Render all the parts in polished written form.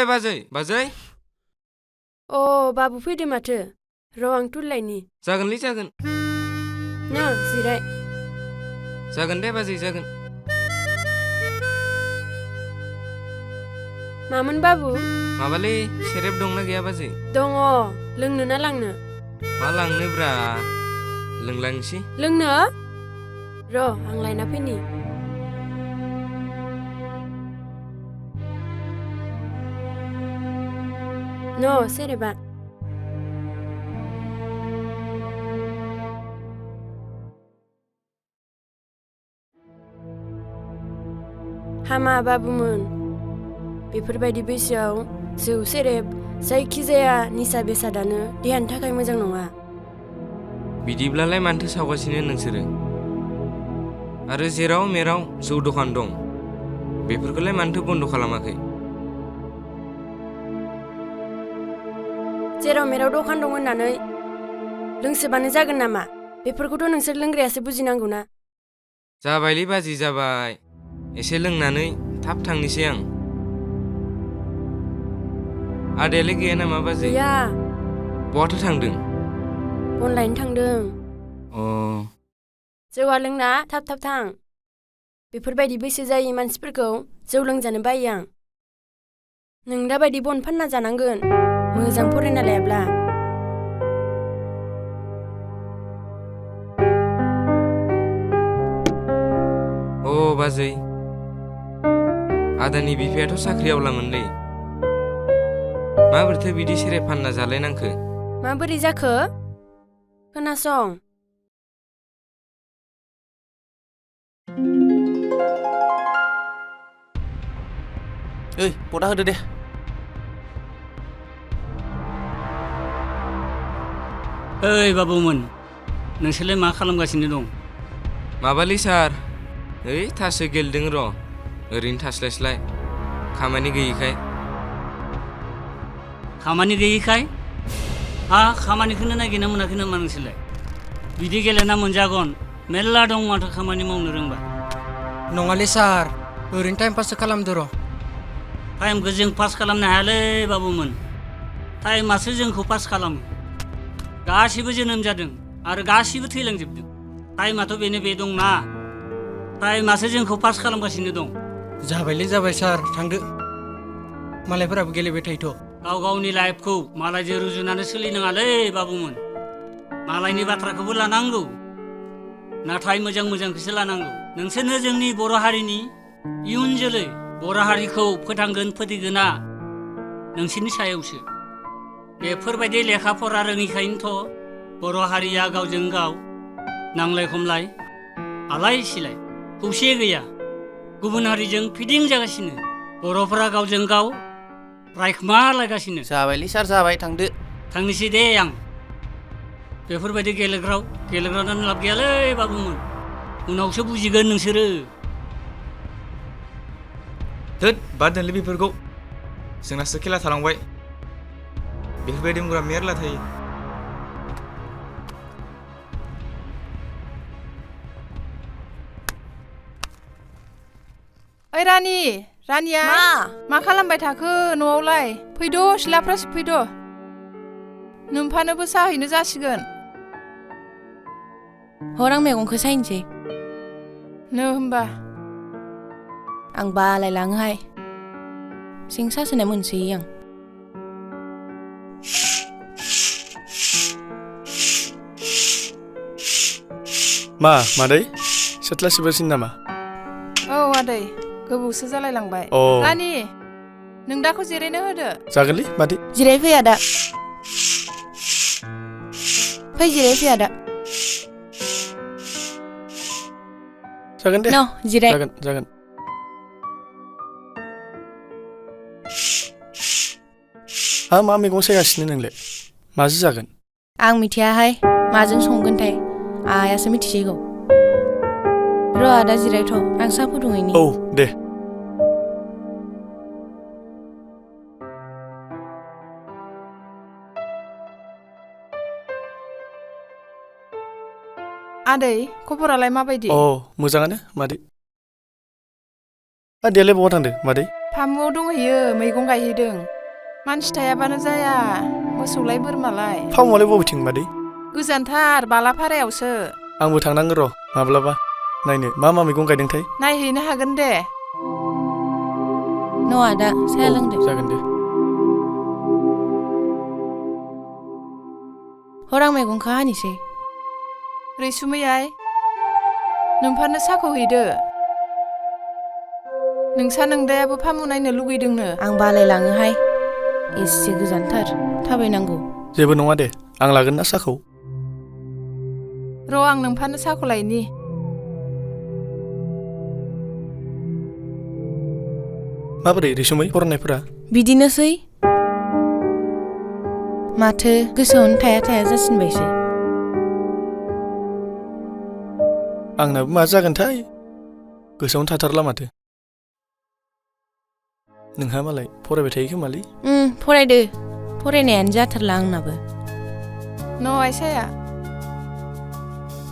फैबाय बाजै बाजै अ बाबु फैदो माथो र' आं तुलायनि जागोनलै जागोन ना जिराय जागोन दे बाजै जागोन मामोन बाबु माबालै सेरेब दंना गैया बाजै दङ लोंनो ना लांनो मा लांनोब्रा लोंलांसै लोंनो र' आं लायना फैनि न' सेरेबा हामा बाबुमोन बेफोरबायदि बैसोआव जौ सेरेब जायखिजाया निसा बेसादानो देहानि थाखाय मोजां नङा बिदिब्लालाय मानोथो सावगासिनो नोंसोरो आरो जेराव मेराव जौ दखान दं बेफोरखौलाय मानोथो बन्द' खालामाखै जेराव मेराव दखान दं होननानै लोंसोबानो जागोन नामा बेफोरखौथ' नोंसोर लोंग्रायासो बुजिनांगौ ना जाबायलै बाजै जाबाय एसे लोंनानै थाब थांनोसै आं आदायालाय गैया नामा बाजै गैया बहाथो थांदों बन लायनो थांदों अ जौआ लोंना थाब थाब थां बेफोरबायदि बैसो जायै मानसिफोरखौ जौ लोंजानो बायो आं नों दाबायदि बन फानना जानांगोन मोजां फरायना लायाब्ला अ बाजै आदानि बिफायाथ' साख्रियावलामोनलै माबोरैथो बिदि सेरेब फानना जालायनांखो माबोरै जाखो खोनासं ओइ पटा होदो दे ओइ बाबुमोन नोंसोरलाय मा खालामगासिनो दं माबालै सार ओइ थासो गेलदों र' ओरैनो थास्लायस्लाय खामानि गैयिखाय खामानि गैयिखाय खामानिखौनो नागिरना मोनाखै नामा नोंसोरलाय बिदि गेलेना मोनजागोन मेरला दं माथो खामानि मावनो रोंबा नङालै सार ओरैनो टाइम पाससो खालामदो र' टाइमखौ जों पास खालामनो हायालै बाबुमोन टाइमासो जोंखौ पास खालामो गासिबो जोनोम जादों आरो गासिबो थैलांजोबदों टाइमाथ' बेनो बे दंना टाइमासो जोंखौ पास खालामगासिनो दं जाबायलै जाबाय सार थांदो मालायफोराबो गेलेबाय थायोथ' गाव गावनि लाइफखौ मालायजों रुजुनानै सोलिनाङालै बाबुमोन मालायनि बाथ्राखौबो लानांगौ नाथाय मोजां मोजांखौसो लानांगौ नोंसोरनो जोंनि बर' हारिनि इयुन जोलै बर' हारिखौ फोथांगोन फोथैगोना नोंसोरनि सायावसो बेफोरबायदि लेखा फरा रोङिखायनोथ' बर' हारिया गावजों गाव नांलाय खमलाय आलाय सिलाय खौसे गैया गुबुन हारिजों फिदिं जागासिनो बर'फोरा गावजों गाव रायखोमालायगासिनो जाबायलै सार जाबाय थांदो थांनोसै दे आं बेफोरबायदि गेलेग्रानानो लाब गैयालै बाबुमोन उनावसो बुजिगोन नोंसोरो धोद बाद दोनलै बेफोरखौ जोंनासो खेला थालांबाय बेफोरबायदि बुंग्रा मेरला थायो ओइ रानिया मा खालामबाय थाखो न'आवलाय फैद' सिलाफ्रा सिबफैद' नोमफानोबो साहैनो जासिगोन हर आं मैगंखौ सायनोसै नो होमबा आं बालायलाङोहाय सिं सासोनाय मोनसोयो आं मा मादै सिथ्ला सिबगासिनो नामा औ आदै गोबावसो जालायलांबाय रानि नों दाखौ जिरायनो होदो जागोनलै मादै जिरायफै आदा फै जिरायफै आदा जागोन दे जिराय जागोन मा मैगं सायगासिनो नोंलाय माजों जागोन आं मिथियाहाय माजों संगोनथाय आयासो मिथिसिगौ र' आदा जिरायथ' आं साहा फुदुंहैनि औ दे आदै खबरालाय माबायदि मोजाङानो मादै आदैयालाय बहा थांदों मादै फामुआव दंहैयो मैगं गायहैदों मानसि थायाबानो जाया मोसौलाय बोरमालाय फामुआलाय बबेथिं मादै गोजानथार बालाफारायावसो आंबो थांनांगोन र' माब्लाबा नायनो मा मैगं गायदोंथाय नायहैनो हागोन दे न' आदा साया लोंदो जागोन दे हर आं मैगंखौ हानोसै रैसुमैयाय नोंफानो साखौ हैदो नोंसा नोंदायाबो फामु नायनो लुगैदोंनो आं बालायलाङोहाय एसे गोजानथार थाबायनांगौ जेबो नङा दे आं लागोन ना साखौ र' आं नोंफानो साखौ लायनि माबोरै रैसुमै फरायनायफोरा बिदिनोसै माथो गोसोआवनो थाया जासिनबायसो आंनाबो मा जागोनथाय गोसोआवनो थाथारला माथो नोंहा मालाय फरायबाय थायो खोमालै फरायदो फरायनायानो जाथारला आंनाबो न' आइसाया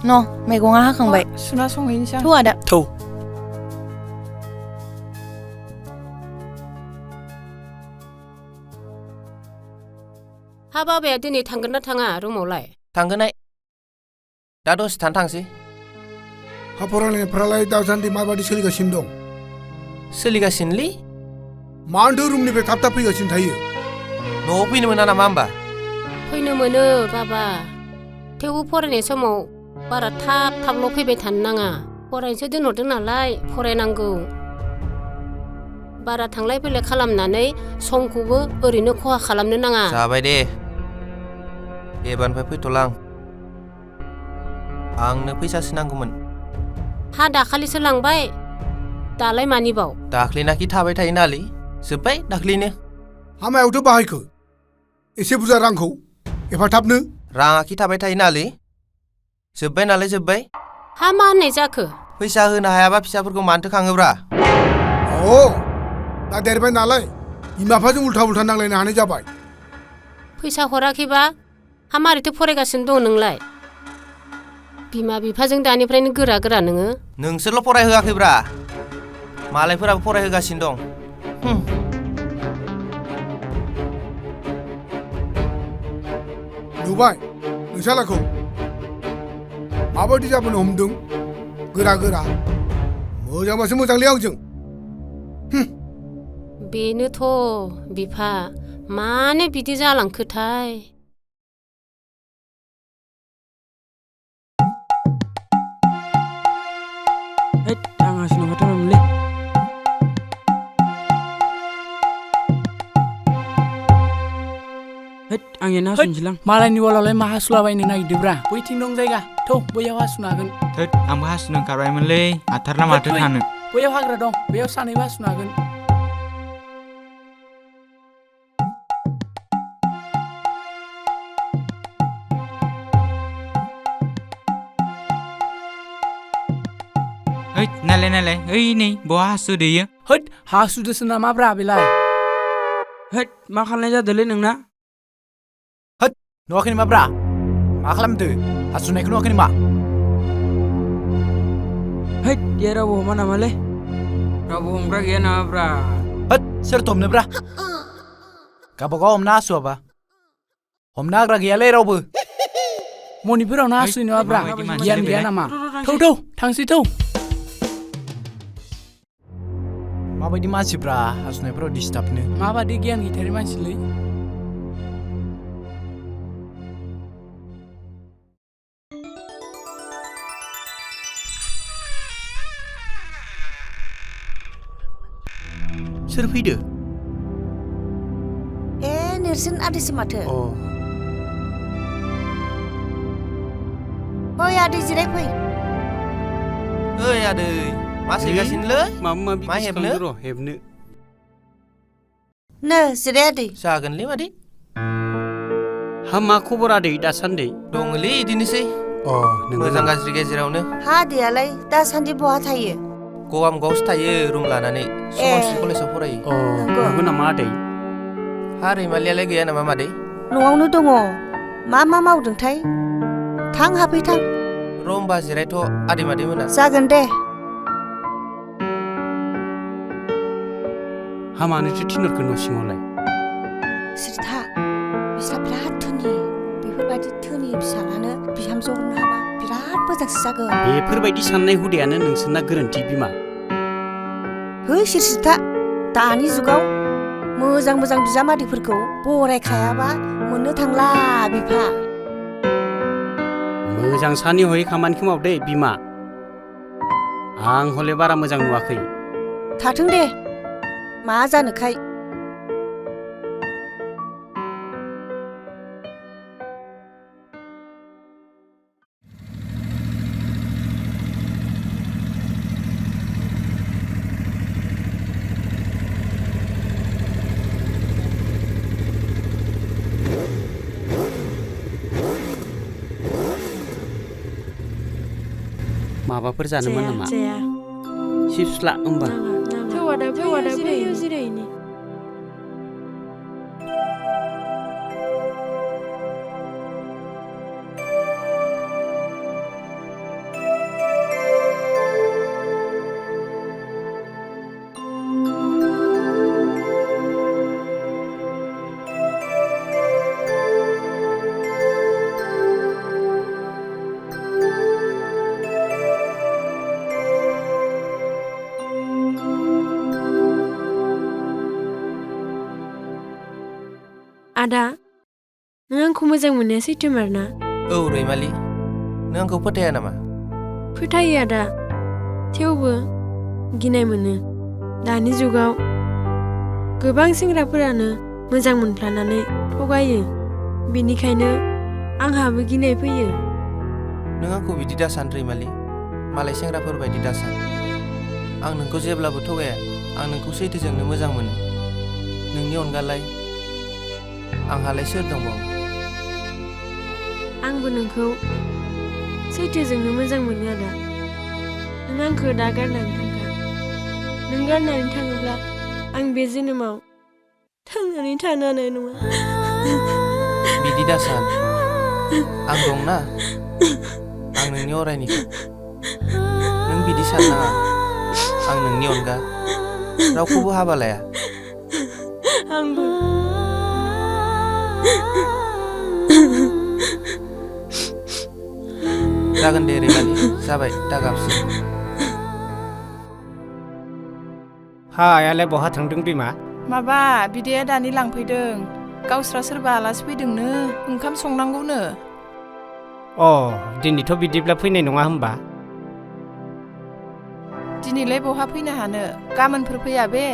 न' मैगङा हाखांबाय सुना संहैनोसै आं थौ आदा थौ हा बाबाया दिनै थांगोन ना थाङा रुमावलाय थांगोनहाय दा दसे थाना थांसै हा फरायनायफ्रालाय दासान्दि माबादि सोलिगासिनो दं सोलिगासिनोलै मानोथो रुमनिफ्राय थाब थाब फैगासिनो थायो न'आव फैनो मोना नामा होमबा फैनो मोनो बाबा थेवबो फरायनाय समाव बारा थाबल' फैबाय थानो नाङा फरायनोसो दोनहरदों नालाय फरायनांगौ बारा थांलाय फैलाय खालामनानै समखौबो ओरैनो खहा खालामनो नाङा जाबाय दे एबारनिफ्राय फैथ'ला आंनो फैसासो नांगौमोन हा दाखालिसो लांबाय दालाय मानिबाव दाख्लैनाखि थाबाय थायो नालै जोब्बाय दाख्लैनो हा मायावथो बाहायखो एसे बुरजा रांखौ एफा थाबनो राङाखि थाबाय थायो नालै जोब्बाय नालाय जोब्बाय हा मा होननाय जाखो फैसा होनो हायाबा फिसाफोरखौ मानोथो खाङोब्रा दा देरबाय नालाय बिमा बिफाजों उल्था नांलायनो हानाय जाबाय फैसा हराखैबा हा मारैथो फरायगासिनो दं नोंलाय बिमा बिफाजों दानिफ्रायनो गोरा नोङो नोंसोरल' फरायहोआखैब्रा मालायफोराबो फरायहोगासिनो दं नुबाय नोंसालाखौ माबायदि जाबोनो हमदों गोरा मोजांबासो मोजांलै आंजों बेनोथ' बिफा मानो बिदि जालांखोथाय आं हासिनो हाथारमोनलै आं एना हासुनोसैलां मालायनि वालावलाय मा हासुलाबायनो नागिरदोंब्रा बैथिं दं जायगा थौ बैयाव हासुनो हागोन आंबो हासुनो ओंखारबायमोनलै हाथारला माथो थानो बैयाव हाग्रा दं बैयाव सानैबो हासुनो हागोन नायलाय ओइ नै बहा हासुदो इयो हासुदोसो नामाब्रा बेलाय मा खालामनाय जादोंलै नोंना नुवाखै नामाब्रा मा खालामदो हासुनायखौ नुवाखै नामा रावबो हमा नामालै रावबो हमग्रा गैया नामाब्रा सोरथो हमनोब्रा गावबागाव हमना हासुआबा हमना हाग्रा गैयालै रावबो मनिफोरावनो हासुयो नामाब्रा गियान गैया नामा थौ थांसै थौ माबायदि मानसिब्रा हासुनायफोराव डिस्टार्बनो माबायदि गियान गैथारै मानसिलै सोर फैदो नेरसोन आदैसो माथो ओइ आदै जिरायफै ओइ आदै मा सैगासिनोलै मा हेबनो नो जिराय आदै जागोनलै मादै हा मा खबर आदै दासान्दि दङलै इदिनोसै मोजां गाज्रि गेजेरावनो हा आदैयालाय दासान्दि बहा थायो गवामगावसो थायो रुम लानानै सुमनस्रि कलेजाव फरायो नंगौ नामा आदै हा रैमालियालाय गैया नामा मादै न'आवनो दङ मा मावदोंथाय थां हाबफै थां र' होमबा जिरायथ' आदै मादै मोना जागोन दे हा मानोथो थिनहरखो न' सिङावलाय सिरिथा बिस्रा बिराद धोनि बेफोरबायदि धोनि फिसालानो बिहामजो हरनो हाबा बिराद मोजांसो जागोन बेफोरबायदि साननाय हुदायानो नोंसोरना गोरोन्थि बिमा है सिरिथा दानि जुगाव मोजां मोजां बिजामादैफोरखौ बरायखायाबा मोननो थांला बिफा मोजां सानै हयै खामानिखौ मावदे बिमा आं हले बारा मोजां नुवाखै थाथों दे मा जानोखाय माबाफोर जानोमोन नामा जाया चिप्स ला होमबा थौआदा फैयो जिरायनि आदा नों आंखौ मोजां मोननाया सैथोमार ना औ रैमालि नों आंखौ फोथाया नामा फोथायो आदा थेवबो गिनाय मोनो दानि जुगाव गोबां सेंग्राफोरानो मोजां मोनफ्लानानै थगायो बेनिखायनो आंहाबो गिनाय फैयो नों आंखौ बिदि दासान रैमालि मालाय सेंग्राफोर बायदि दासान आं नोंखौ जेब्लाबो थगाया आं नोंखौ सैथोजोंनो मोजां मोनो नोंनि अनगालाय आंहालाय सोर दंबावो आंबो नोंखौ सैथोजोंनो मोजां मोनो आदा नों आंखौ दा गारनानै थांखा नों गारनानै थाङोब्ला आं बे जोनोमाव थांनानै थानो हानाय नङा बिदि दासान आं दंना आं नोंनि अरायनिखा नों बिदि साननाङा आं नोंनि अनगा रावखौबो हाबा लाया आंबो जागोन दे रैमालि जाबाय दा गाबसै हा आयालाय बहा थांदों बिमा माबा बिदाया दानि लांफैदों गावस्रा सोरबा आलासि फैदोंनो ओंखाम संनांगौनो अ दिनैथ' बिदिब्ला फैनाय नङा होमबा दिनैलाय बहा फैनो हानो गाबोनफोर फैया बे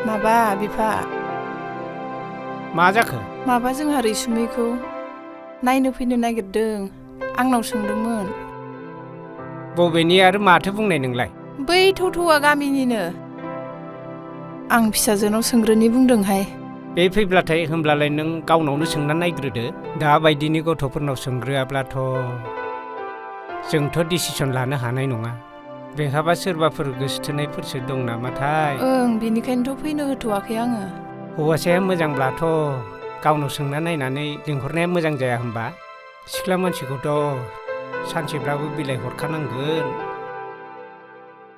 माबा बिफा मा जाखो माबा जोंहा रैसुमैखौ नायनो फैनो नागिरदों आंनाव सोंदोंमोन बबेनि आरो माथो बुंनाय नोंलाय बै थौथौआ गामिनिनो आं फिसाजोनाव सोंग्रोनि बुंदोंहाय बे फैब्लाथाय होमब्लालाय नों गावनावनो सोंना नायग्रोदो दाबायदिनि गथ'फोरनाव सोंग्रोआब्लाथ' जोंथ' डिसिसन लानो हानाय नङा बेहाबा सोरबाफोर गोसोथोनायफोरसो दं नामाथाय ओं बेनिखायनोथ' फैनो होथ'वाखै आङो हौवासाया मोजांब्लाथ' गावनाव सोंना नायनानै लिंहरनाया मोजां जाया होमबा सिख्ला मानसिखौथ' सानसेब्लाबो बिलाइ हरखानांगोन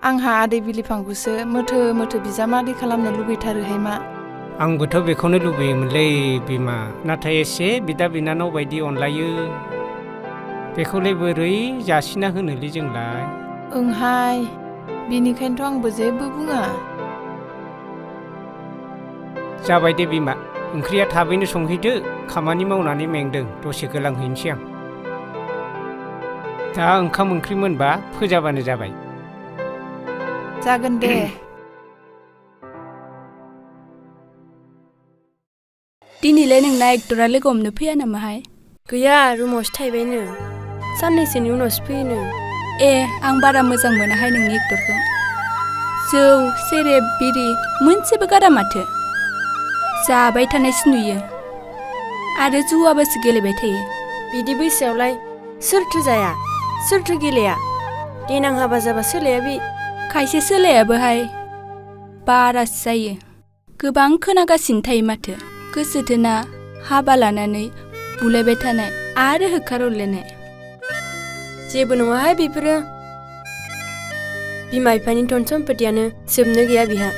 आंहा आदै बिलिफांखौसो मोथो मोथो बिजामादै खालामनो लुगैथारोहाय मा आंबोथ' बेखौनो लुबैयोमोनलै बिमा नाथाय एसे बिदा बिनानाव बायदि अनलायो बेखौलाय बोरै जासिना होनोलै जोंलाय ओंहाय बेनिखायनोथ' आंबो जेबो बुङा जाबाय दे बिमा ओंख्रिया थाबैनो संहैदो खामानि मावनानै मेंदों दसे गोलांहैनोसै आं दा ओंखाम ओंख्रि मोनबा फोजाबानो जाबाय जागोन दे दिनैलाय नोंना एक्टरा लोगो हमनो फैया नामाहाय गैया रुमावसो थाहैबायनो साननैसोनि उनावसो फैयोनो ए आं बारा मोजां मोनाहाय नोंनि एक्टरखौ जौ सेरेब बिरि मोनसेबो गारा माथो जाबाय थानायसो नुयो आरो जुवाबासो गेलेबाय थायो बिदि बैसोआवलाय सोरथो जाया सोरथो गेलेया देनां हाबा जाबा सोलाया बे खायसे सोलायाबोहाय बारासो जायो गोबां खोनागासिनो थायो माथो गोसोथोना हाबा लानानै बुलायबाय थानाय आरो होखारहरलायनाय जेबो नङाहाय बेफोरो बिमा बिफानि धन सम्पतियानो जोबनो गैया बिहा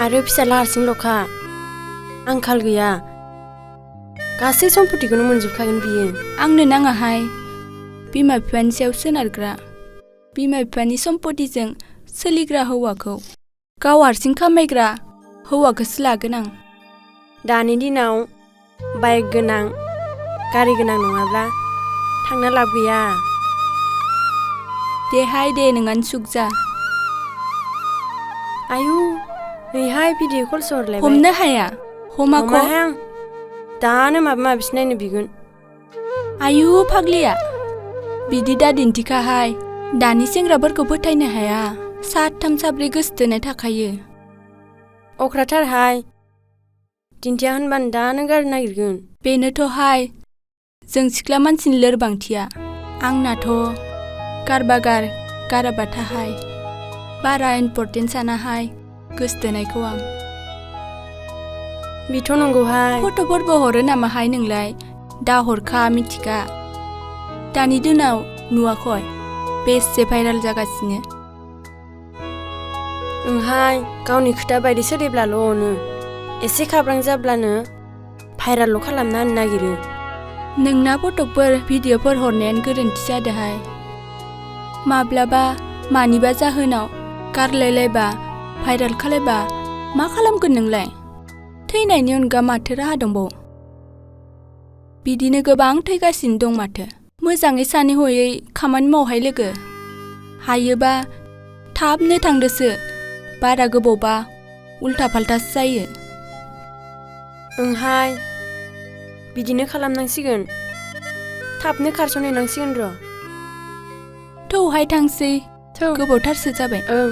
आरो फिसाला हारसिंल'खा आंखाल गैया गासै सम्पतिखौनो मोनजोबखागोन बियो आंनो नाङाहाय बिमा बिफानि सायाव सोनारग्रा बिमा बिफानि सम्पतिजों सोलिग्रा हौवाखौ गाव हारसिं खामायग्रा हौवाखौसो लागोन आं दानि दिनाव बाइक गोनां गारि गोनां नङाब्ला थांना लाब गैया देहाय दे नोंहानो सुख जा आयु नैहाय भिडिअ कलसो हरलायबाय हमनो हाया हमाखौ हमाहाय आं दानो माबा माबिसो नायनो बिगोन आयु फाग्लिया बिदि दा दिन्थिखाहाय दानि सेंग्राफोरखौ फोथायनो हाया साथाम साब्रै गोसोथोनाय थाखायो अख्राथारहाय दिन्थिया होनबानो दानो गारनो नागिरगोन बेनोथ'हाय जों सिख्ला मानसिनि लोरबांथिया आंनाथ' गारबा गाराबा थाहाय बारा इम्पर्टेन्ट सानाहाय गोसोथोनायखौ आं बेथ' नंगौहाय फट'फोरबो हरो नामाहाय नोंलाय दा हरखा मिथिखा दानि दिनाव नुवाखै बेसे भाइरेल जागासिनो ओंहाय गावनि खोथा बायदि सोलिब्लाल' अनो एसे खाब्रां जाब्लानो भाइरेलल' खालामना होनो नागिरो नोंना फट'फोर भिडिअफोर हरनायानो गोरोन्थि जादोहाय माब्लाबा मानिबा जाहोनाव गारलायलायबा भाइरेल खालायबा मा खालामगोन नोंलाय थैनायनि अनगा माथो राहा दंबावो बिदिनो गोबां थैगासिनो दं माथो मोजाङै सानै हयै खामानि मावहाय लोगो हायोबा थाबनो थांदोसो बारा गोबावबा उल्था फाल्थासो जायो ओंहाय बिदिनो खालामनांसिगोन थाबनो खारस'नहैनांसिगोन र' थौहाय थांसै गोबावथारसो जाबाय ओं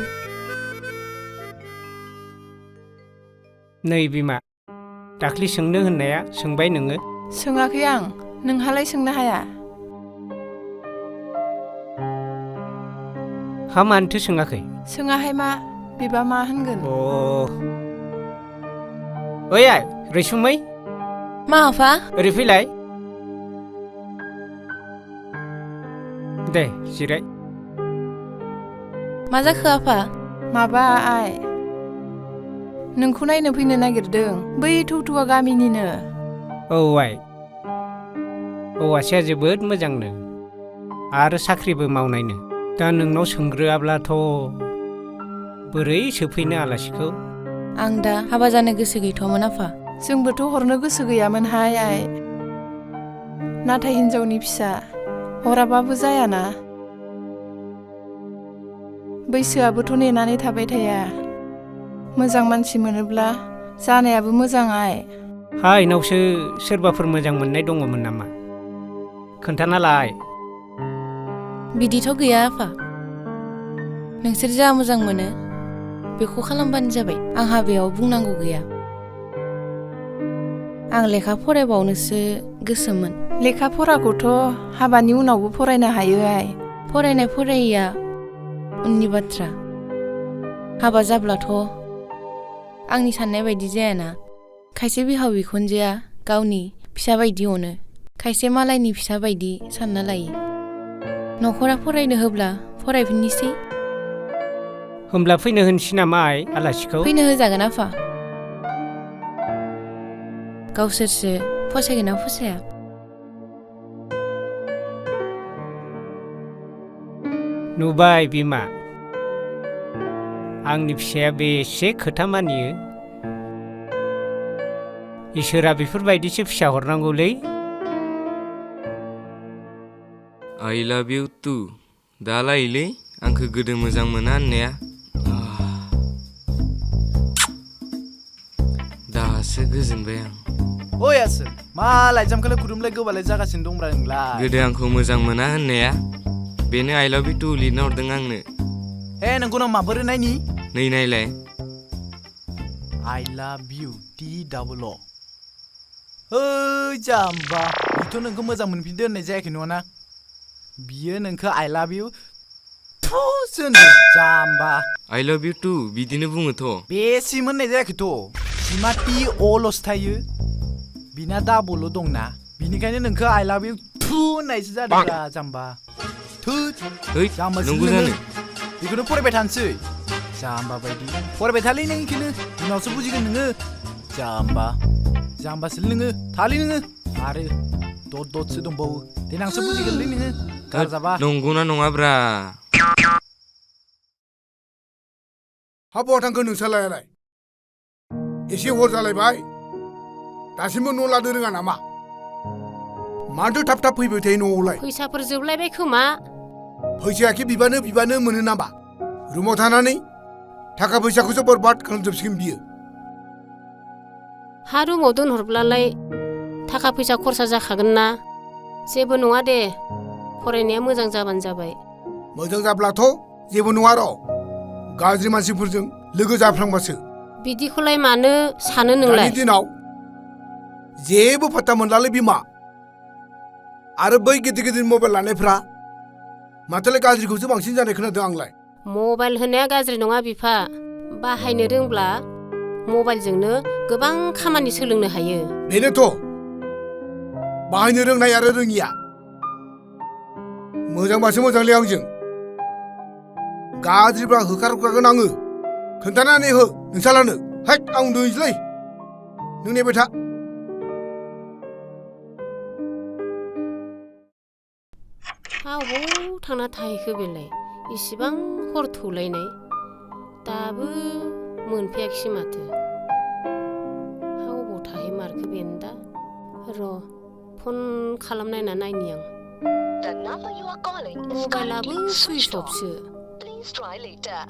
नै बिमा दाख्लि सोंनो होननाया सोंबाय नोङो सोङाखै आं नोंहालाय सोंनो हाया हा मानोथो सोङाखै सोङाहाय मा बेबा मा होनगोन ओइ आइ रैसुमै मा आफा ओरै फैलाय दे जिराय मा जाखो आफा माबा आइ नोंखौ नायनो फैनो नागिरदों बै थौथुवा गामिनिनो औ आइ हौवासाया जोबोद मोजांनो आरो साख्रिबो मावनायनो दा नोंनाव सोंग्रोआब्लाथ' बोरै सोफैनो आलासिखौ आं दा हाबा जानो गोसो गैथ'वामोन आफा जोंबोथ' हरनो गोसो गैयामोनहाय आइ नाथाय हिन्जावनि फिसा हराबाबो जायाना बैसोआबोथ' नेनानै थाबाय थाया मोजां मानसि मोनोब्ला जानायाबो मोजां आइ हा इनावसो सोरबाफोर मोजां मोननाय दङमोन नामा खोन्थानालाय बिदिथ' गैया आफा नोंसोर जा मोजां मोनो बेखौ खालामबानो जाबाय आंहा बेयाव बुंनांगौ गैया आं लेखा फरायबावनोसो गोसोमोन लेखा फराखौथ' हाबानि उनावबो फरायनो हायो आइ फरायनाय फरायैया उननि बाथ्रा हाबा जाब्लाथ' आंनि साननाय बायदि जायाना खायसे बिहाव बिखुनजोआ गावनि फिसा बायदि अनो खायसे मालायनि फिसा बायदि सानना लायो न'खरा फरायनो होब्ला फरायफिननोसै होमब्ला फैनो होनसै नामा आइ आलासिखौ फैनो होजागोन आफा गावसोरसो फसायगोन ना फसाया नुबाय बिमा आंनि फिसाया बेसे खोथा मानियो इसोरा बेफोरबायदिसो फिसा हरनांगौलै आइ लाभ इउ टु दालायलै आंखौ गोदो मोजां मोना होननाया दासो गोजोनबाय आं ओइ आसो मा लाइजामखौलाय खुदुमलाय गोबालाय जागासिनो दंब्रा नोंलाय गोदो आंखौ मोजां मोना होननाया बेनो आइ लाभ इउ टु लिरना हरदों आंनो हे नोंखौ नों माबोरै नायनि नै नायलाय आइ लाभ इउ टि डाबल अ ओइ जाम्बा बेथ' नोंखौ मोजां मोनफिनदो होननाय जायाखै नङाना बियो नोंखौ आइ लाभ इउ थु सोनदो जाम्बा आइ लाभ इउ टु बिदिनो बुङोथ' बे सिम होननाय जायाखैथ' सिमा टि अ ल'सो थायो बिना डाबल दंना बिनिखायनो नोंखौ आइ लाभ इउ थु होननायसो जादोंब्रा जाम्बा थोद जाम्बा नंगौ जानो बेखौनो फरायबाय थानोसै जाम्बा बायदि फरायबाय थालै नों इखौनो उनावसो बुजिगोन नोङो जाम्बा जाम्बासोलै नोङो थालै नोङो आरो ददसो दंबावो देनांसो बुजिगोनलै नोङो गारजाबा नंगौना नङाब्रा हा बहा थांखो नोंसालायालाय एसे हर जालायबाय दासिमबो न' लानो रोङा नामा माथो थाब थाब फैबाय थायो न'आवलाय फैसाफोर जोबलायबाय खोमा फैसायाखि बिबानो मोनो नामा रुमाव थानानै थाखा फैसाखौसो बरबाद खालामजोबसिगोन बियो हा रुमाव दोनहरब्लालाय थाखा फैसा खरसा जाखागोन ना जेबो नङा दे फरायनाया मोजां जाबानो जाबाय मोजां जाब्लाथ' जेबो नङा र' गाज्रि मानसिफोरजों लोगो जाफ्लांबासो बिदिखौलाय मानो सानो नोंलाय दानि दिनाव जेबो फात्ता मोनलालै बिमा आरो बै गिदिर गिदिर मबाइल लानायफ्रा माथोलाय गाज्रिखौसो बांसिन जानाय खोनादों आंलाय मबाइल होनाया गाज्रि नङा बिफा बाहायनो रोंब्ला मबाइलजोंनो गोबां खामानि सोलोंनो हायो बेनोथ' बाहायनो रोंनाय आरो रोङिया मोजांबासो मोजांलै आंजों गाज्रिब्ला होखारखागोन आङो खोन्थानानै हो नोंसालानो हैद आं उन्दुनोसैलै नों नेबाय था अबाव थांना थाहैखो बेलाय इसिबां हर थौलायनाय दाबो मोनफैयाखिसै माथो अबाव थाहैमारखो बेनो दा र' फन खालामनायना नायनि आं मबाइलाबो सुइस अफसो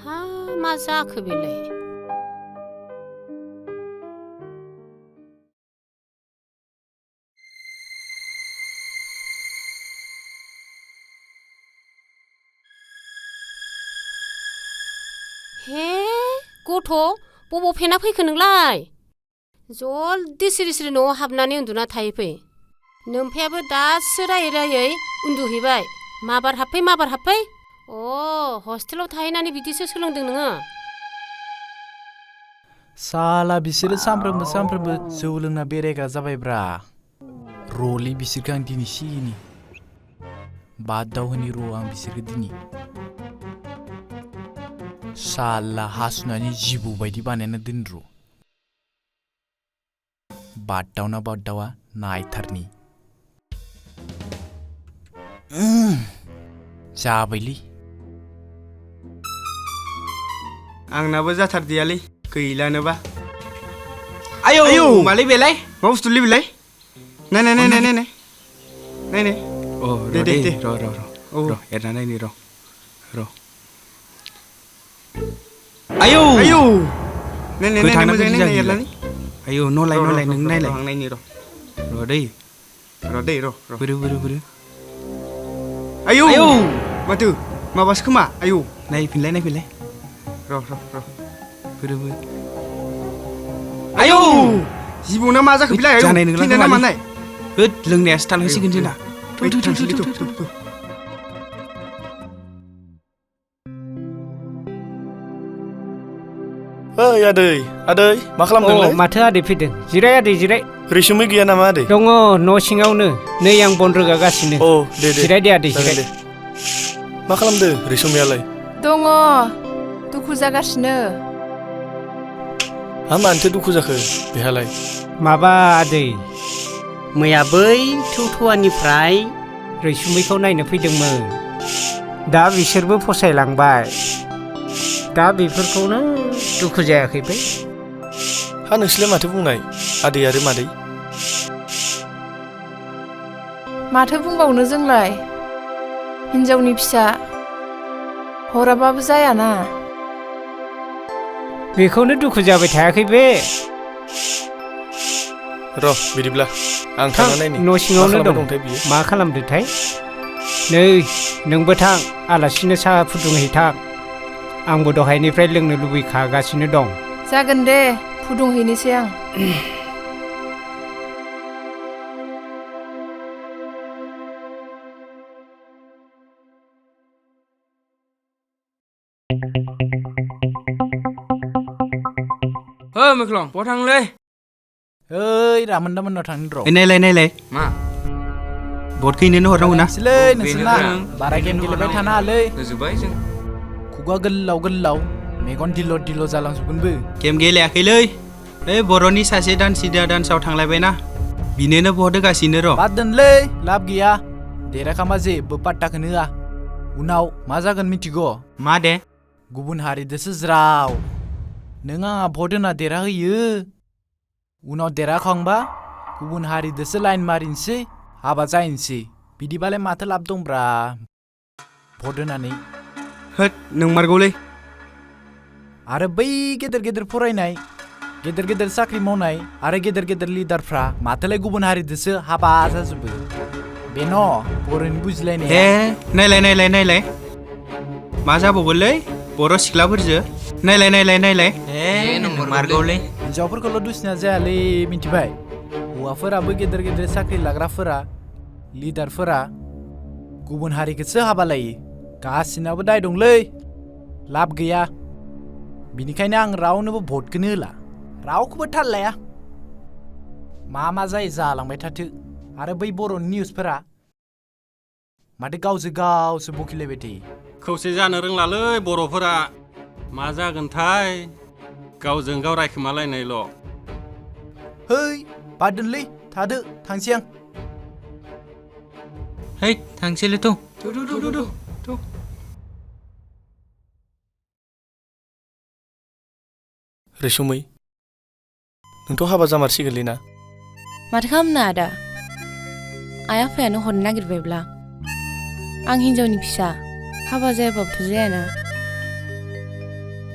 हा मा जाखो बेलाय हे गथ' बबाव फेना फैखो नोंलाय जल्दि सिरि सिरि न'आव हाबनानै उन्दुना थाहैफै नोमफायाबो दासो रायै रायै उन्दुहैबाय माबार हाबफै हस्टेलाव थाहैनानै बिदिसो सोलोंदों नोङो साला बिसोरो सामफ्रोमबो जौ लोंना बेरायग्रा जाबायब्रा र'लै बिसोरखौ आं दिनै सिगिनि बादाव होनि र' आं बिसोरखौ दिनै साला हासुनानै जिबौ बायदि बानायना दोन र' बादावना बादावा नायथारनि जाबायलै आंनाबो जाथारदियालै गैलानोबा आयौ मालै बेलाय मा बुस्थुलै बेलाय नाय अ दे र' एरना नायनि र' आयौ नाय मोजाङै नाय एरनानै आयौ नलाय नों नायलाय आं नायनि र' दै बोरो आयौ माथो माबासो खोमा आयौ नायफिनलाय र' बोरो आयौ जिबौना मा जाखो बिलाय जानाय नोंला ना मानाय होद लोंनायासो थालांसिगोन जोंना ओइ आदै मा खालामदोंलै माथो आदै फैदों जिराय आदै जिराय रैसुमै गैया नामा आदै दङ न' सिङावनो नै आं बन रोगागासिनो दे जिराय दे आदै जिराय मा खालामदो रैसुमैयालाय दङ दुखु जागासिनो हा मानोथो दुखु जाखो बेहालाय माबा आदै मैया बै थौथौवानिफ्राय रैसुमैखौ नायनो फैदोंमोन दा बिसोरबो फसायलांबाय दा बेफोरखौनो दुखु जायाखै बे हा नोंसोरलाय माथो बुंनाय आदै आरो मादै माथो बुंबावनो जोंलाय हिन्जावनि फिसा हराबाबो जायाना बेखौनो दुखु जाबाय थायाखै बे र' बिदिब्ला आं थांना नायनि न' सिङावनो दं बियो मा खालामदोंथाय नै नोंबो थां आलासिनो साहा फुदुंहैथां आंबो दहायनिफ्राय लोंनो लुबैखागासिनो दं जागोन दे फुदुंहैनोसै आं मैख्लं बहा थांलै ओइ रामोनदामोननाव थांनो र' नायलाय मा बटखैनो हरनांगौ ना नोंसोरना बारा गेम गेलेबाय थानो हालै होजोब्बाय जों खुगा गोलाव मेगन दिल' जालांजोबगोनबो गेम गेलेयाखैलै ओइ बर'नि सासे दानसिदा दान्सआव थांलायबायना बिनोनो बहद होगासिनो र'। बाद दोनलै लाब गैया देराखामा जेबो पात्ताखौनो होआ उनाव मा जागोन मिथिगौ मा दे गुबुन हारिदोसो ज्राव नों आंहा भट होना देरहाहोयो उनाव देरहाखांबा गुबुन हारिदोसो लाइन मारिनोसै हाबा जाहैनोसै बिदिबालाय माथो लाब दंब्रा भट होनानै होद नंमारगौलै आरो बै गेदेर गेदेर फरायनाय गेदेर गेदेर साख्रि मावनाय आरो गेदेर गेदेर लिडारफ्रा माथोलाय गुबुन हारिदोसो हाबा जाजोबो बेन' बर'नि बुजिलायनाया ए नायलाय मा जाबावगोनलै बर' सिख्लाफोरजो नायलाय ए नंमारगौलै हिन्जावफोरखौल' दुसिना जायालै मिथिबाय हौवाफोराबो गेदेर गेदेर साख्रि लाग्राफोरा लिडारफोरा गुबुन हारिखौसो हाबा लायो गासिनाबो दाय दंलै लाब गैया बिनिखायनो आं रावनोबो भटखौनो होला रावखौबो थाल लाया मा जायो जालांबाय थाथो आरो बै बर'नि निउसफोरा माथो गावजों गावसो बखिलायबाय थायो खौसे जानो रोंलालै बर'फोरा मा जागोनथाय गावजों गाव रायखोमालायनायल' है बादोनलै थादो थांसै आं है थांसैलै थ' रैसुमै नोंथ' हाबा जामारसिगोनलै ना माथो खालामनो आदा आइ आफायानो हरनो नागिरबायब्ला आं हिन्जावनि फिसा हाबा जायाबाबोथ' जायाना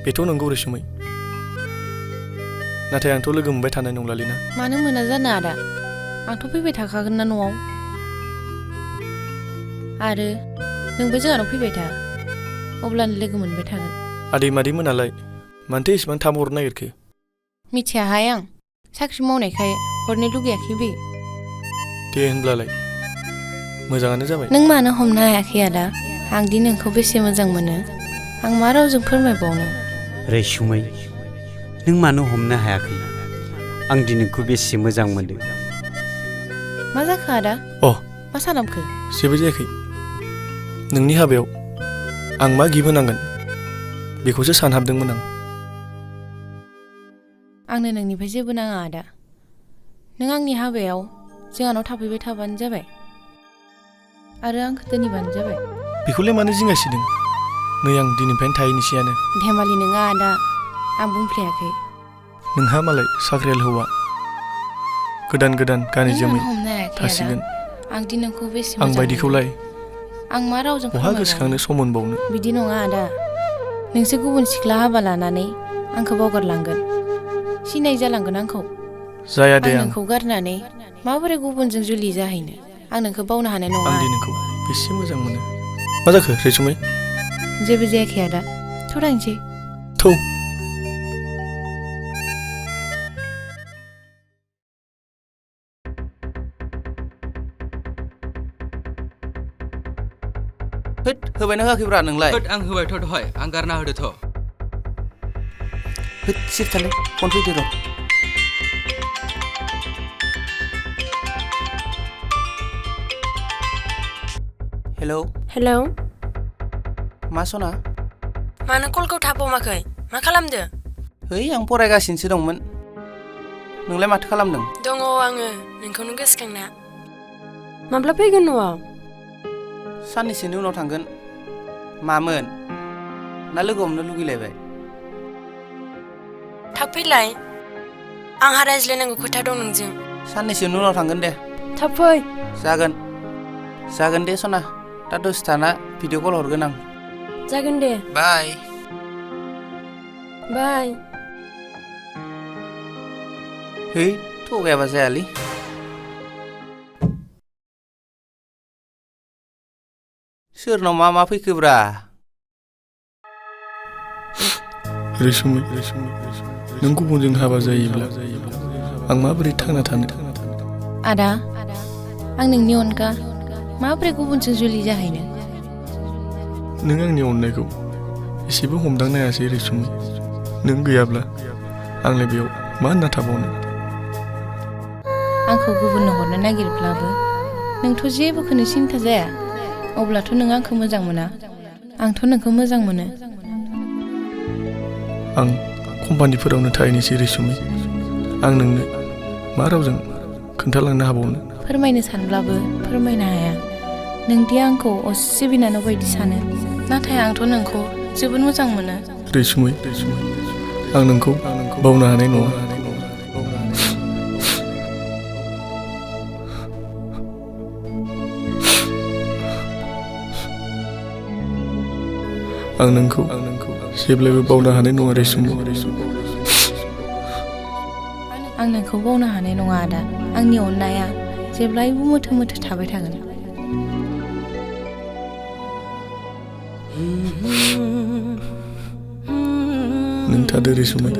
बेथ' नंगौ रैसुमै नाथाय आंथ' लोगो मोनबाय थानाय नंलालै ना मानो मोना जानो आदा आंथ' फैबाय थाखागोन ना न'आव आरो नोंबो जोंहानाव फैबाय था अब्लानो लोगो मोनबाय थागोन आदै मादै मोनालाय मानोथो एसेबां थाब हरनो नागिरखो मिथियाहाय आं साख्रि मावनायखाय हरनो लुगैयाखै बे दे होनब्लालाय मोजाङानो जाबाय नों मानो हमनो हायाखै आदा आं दि नोंखौ बेसे मोजां मोनो आं मा रावजों फोरमायबावनो रैसुमै नों मानो हमनो हायाखै आं दि नोंखौ बेसे मोजां मोनो मा जाखो आदा मा सानामखो जेबो जायाखै नोंनि हाबायाव आं मा गिफ्ट होनांगोन बेखौसो सानहाबदोंमोन आंनो नोंनिफ्राय जेबो नाङा आदा नों आंनि हाबायाव जोंहानाव थाफैबाय थाबानो जाबाय आरो आंखौ दोनैबानो जाबाय बेखौलाय मानो जिंगासिदों नै आं दिनैनिफ्रायनो थाहैनोसैयानो धेमालि नङा आदा आं बुंफ्लायाखै नोंहा मालाय साख्रियाल हौवा गोदान गानै जोमै थासिगोन आं दि नोंखौ बेसे आं बायदिखौलाय आं मा रावजों बहा गोसोखांनो सम मोनबावनो बिदि नङा आदा नोंसो गुबुन सिख्ला हाबा लानानै आंखौ बावगारलांगोन सिनाय जालांगोन आंखौ जाया दे आं नोंखौ गारनानै माबोरै गुबुनजों जुलि जाहैनो आं नोंखौ बावनो हानाय नङा आं दि नोंखौ बेसे मोजां मोनो मा जाखो रैसुमै जेबो जायाखै आदा थ' थांसै होबायना होआखैब्रा नोंलाय आं होबायथ' दहाय आं गारना होदोथ' सिरिथालै फन फैदो र' हेलौ मा सना मानो कलखौ थाबमाखै मा खालामदो है आं फरायगासिनोसो दंमोन नोंलाय माथो खालामदों दङ आङो नोंखौनो गोसोखांना माब्ला फैगोन न'आव साननैसोनि उनाव थांगोन मामोन ना लोगो हमनो लुगैलायबाय थाब फैलाय आंहा रायज्लायनांगौ खोथा दं नोंजों साननैसोनि उनाव थांगोन दे थाब फै जागोन दे सना दा दसे थाना भिडिअ कल हरगोन आं जागोन दे बाय है थगायाबा जायालै सोरनाव मा फैखोब्रा रैसुमै नों गुबुनजों हाबा जायोब्ला आं माबोरै थांना थानो आदा आं नोंनि अनगा माबोरै गुबुनजों जुलि जाहैनो नों आंनि अननायखौ एसेबो हमदांनो हायासै रैसुमै नों गैयाब्ला आंलाय बेयाव मा होनना थाबावनो आंखौ गुबुननो हरनो नागिरब्लाबो नोंथ' जेबोखौनो सिन्था जाया अब्लाथ' नों आंखौ मोजां मोना आंथ' नोंखौ मोजां मोनो आं कम्पानिफोरावनो थाहैनोसै रैसुमै आं नोंनो मा रावजों खोन्थालांनो हाबावनो? फोरमायनो सानब्लाबो फोरमायनो हाया। नोंदि आंखौ असे बिनानाव बायदि सानो, नाथाय आंथ' नोंखौ जोबोद मोजां मोनो। रैसुमै, आं नोंखौ बावनो हानाय नङा। आं नोंखौ जेब्लायबो बावनो हानाय नङा रैसुमै। आं नोंखौ बावनो हानाय नङा आदा। आंनि अननाया जेब्लायबो मोथो मोथो थाबाय थागोन। नों थादो रैसुमै,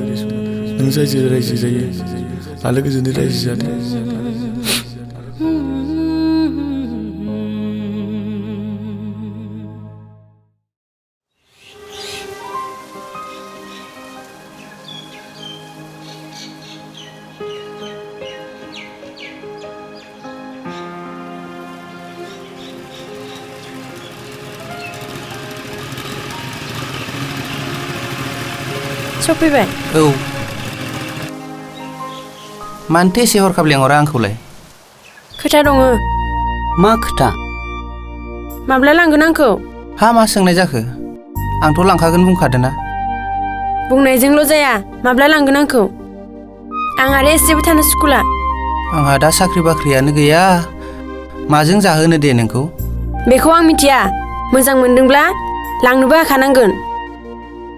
नों जायजों रायजो जायो आलो गोजोनै रायजो जादो। सफैबाय? औ। मानोथो एसे हरखाब लेंहरा आंखौलाय? खोथा दङ। मा खोथा? माब्ला लांगोन आंखौ? हा मा सोंनाय जाखो? आंथ' लांखागोन बुंखादों ना। बुंनायजोंल' जाया, माब्ला लांगोन आंखौ? आं आरो एसेबो थानो सुखुला। आंहा दा साख्रि बाख्रियानो गैया, माजों जाहोनो दे नोंखौ? बेखौ आं मिथिया। मोजां मोनदोंब्ला लांनोबो हाखानांगोन।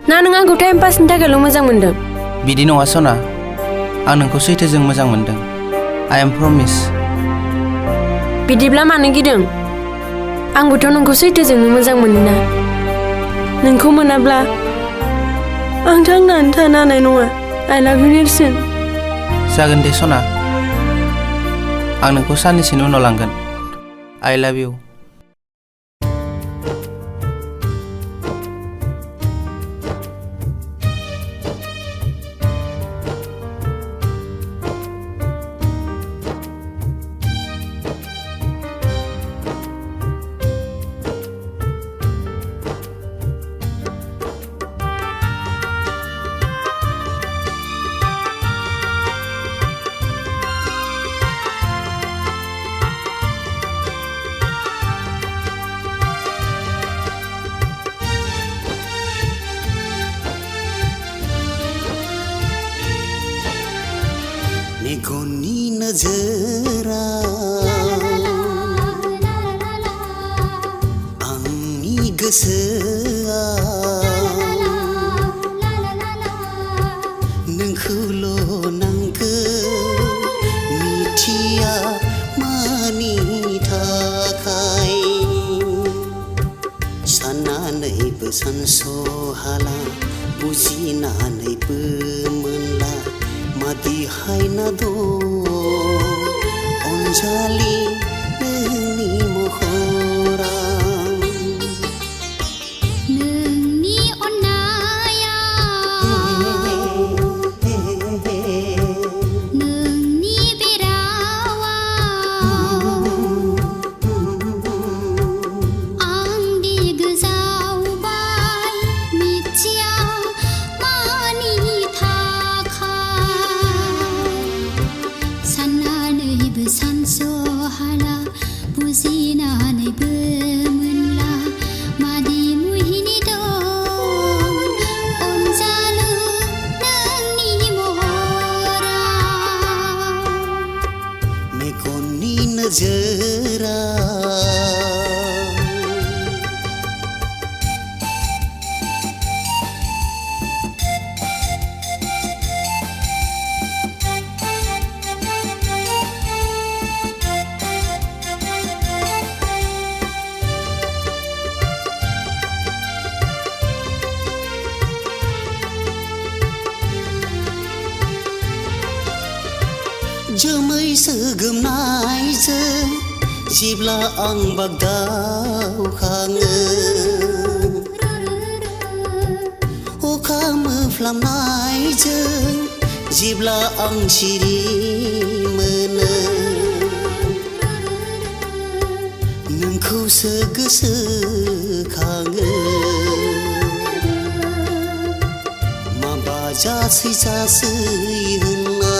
ना नों आंखौ टाइम पासनि थाखायल' मोजां मोनदों? बिदि नङा सना, आं नोंखौ सैथोजों मोजां मोनदों। आइ एम प्रमिस। बिदिब्ला मानो गिदों? आंबोथ' नोंखौ सैथोजोंनो मोजां मोनोना। नोंखौ मोनाब्ला आं थांनानै थानो हानाय नङा। आइ लाभ इउ नेरसोन। जागोन दे सना, आं नोंखौ साननैसोनि उनाव लांगोन। आइ लाभ इउ। मेगननि नोजोरा आंनि गोसोआ नोंखौल' नांगौ, मिथिया मानि थाखाय। साननानैबो सानस'हाला, बुजिनानैबो मोनला मादिहाय ना दं अनजालि नोंनि महरा। नोंनि अननाया नोंनि बेरावा आंदि गोजावबाय, मिथिया मानि साननानैबो सानस'हाला, बुजिनानैबो मोनला मादि मुहिनि दं अनजालु नोंनि महरा। मेगननि नोजोरा जोमै सोगोमनायजों जेब्ला आं बागदावखाङो, अखा मोफ्लामनायजों जेब्ला आं सिरि मोनो, नोंखौसो गोसोखाङो। माबा जासै होनना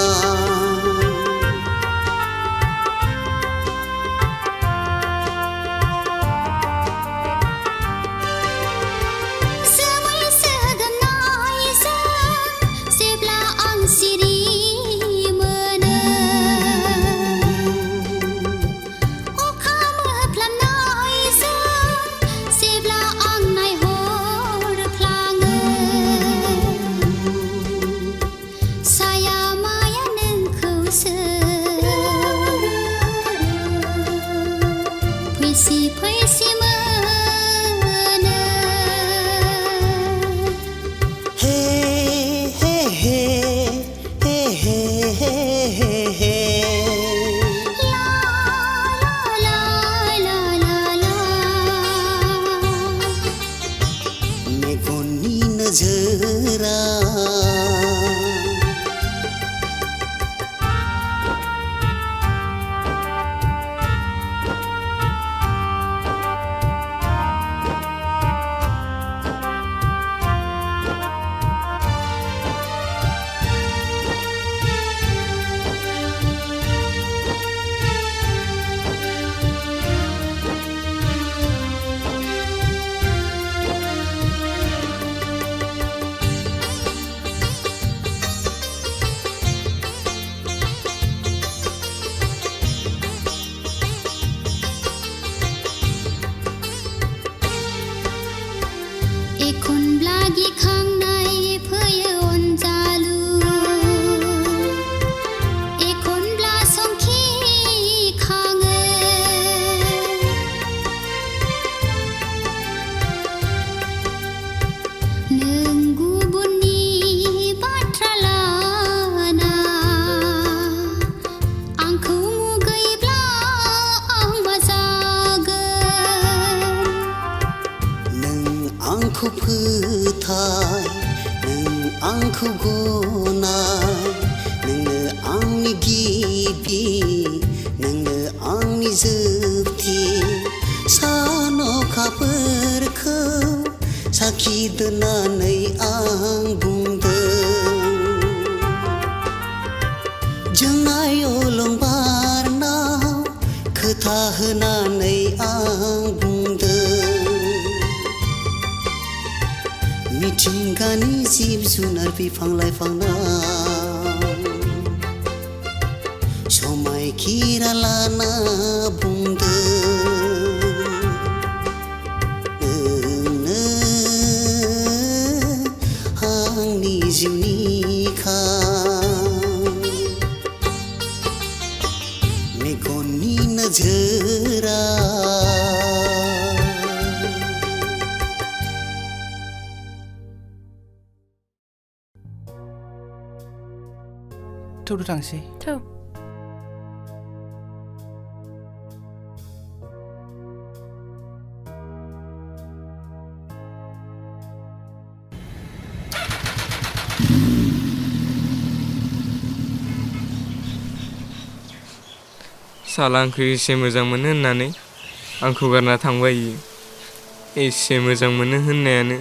थौदो थांसै थौ साला आंखौ एसे मोजां मोनो होननानै आंखौ गारना थांबाय इयो एसे मोजां मोनो होननायानो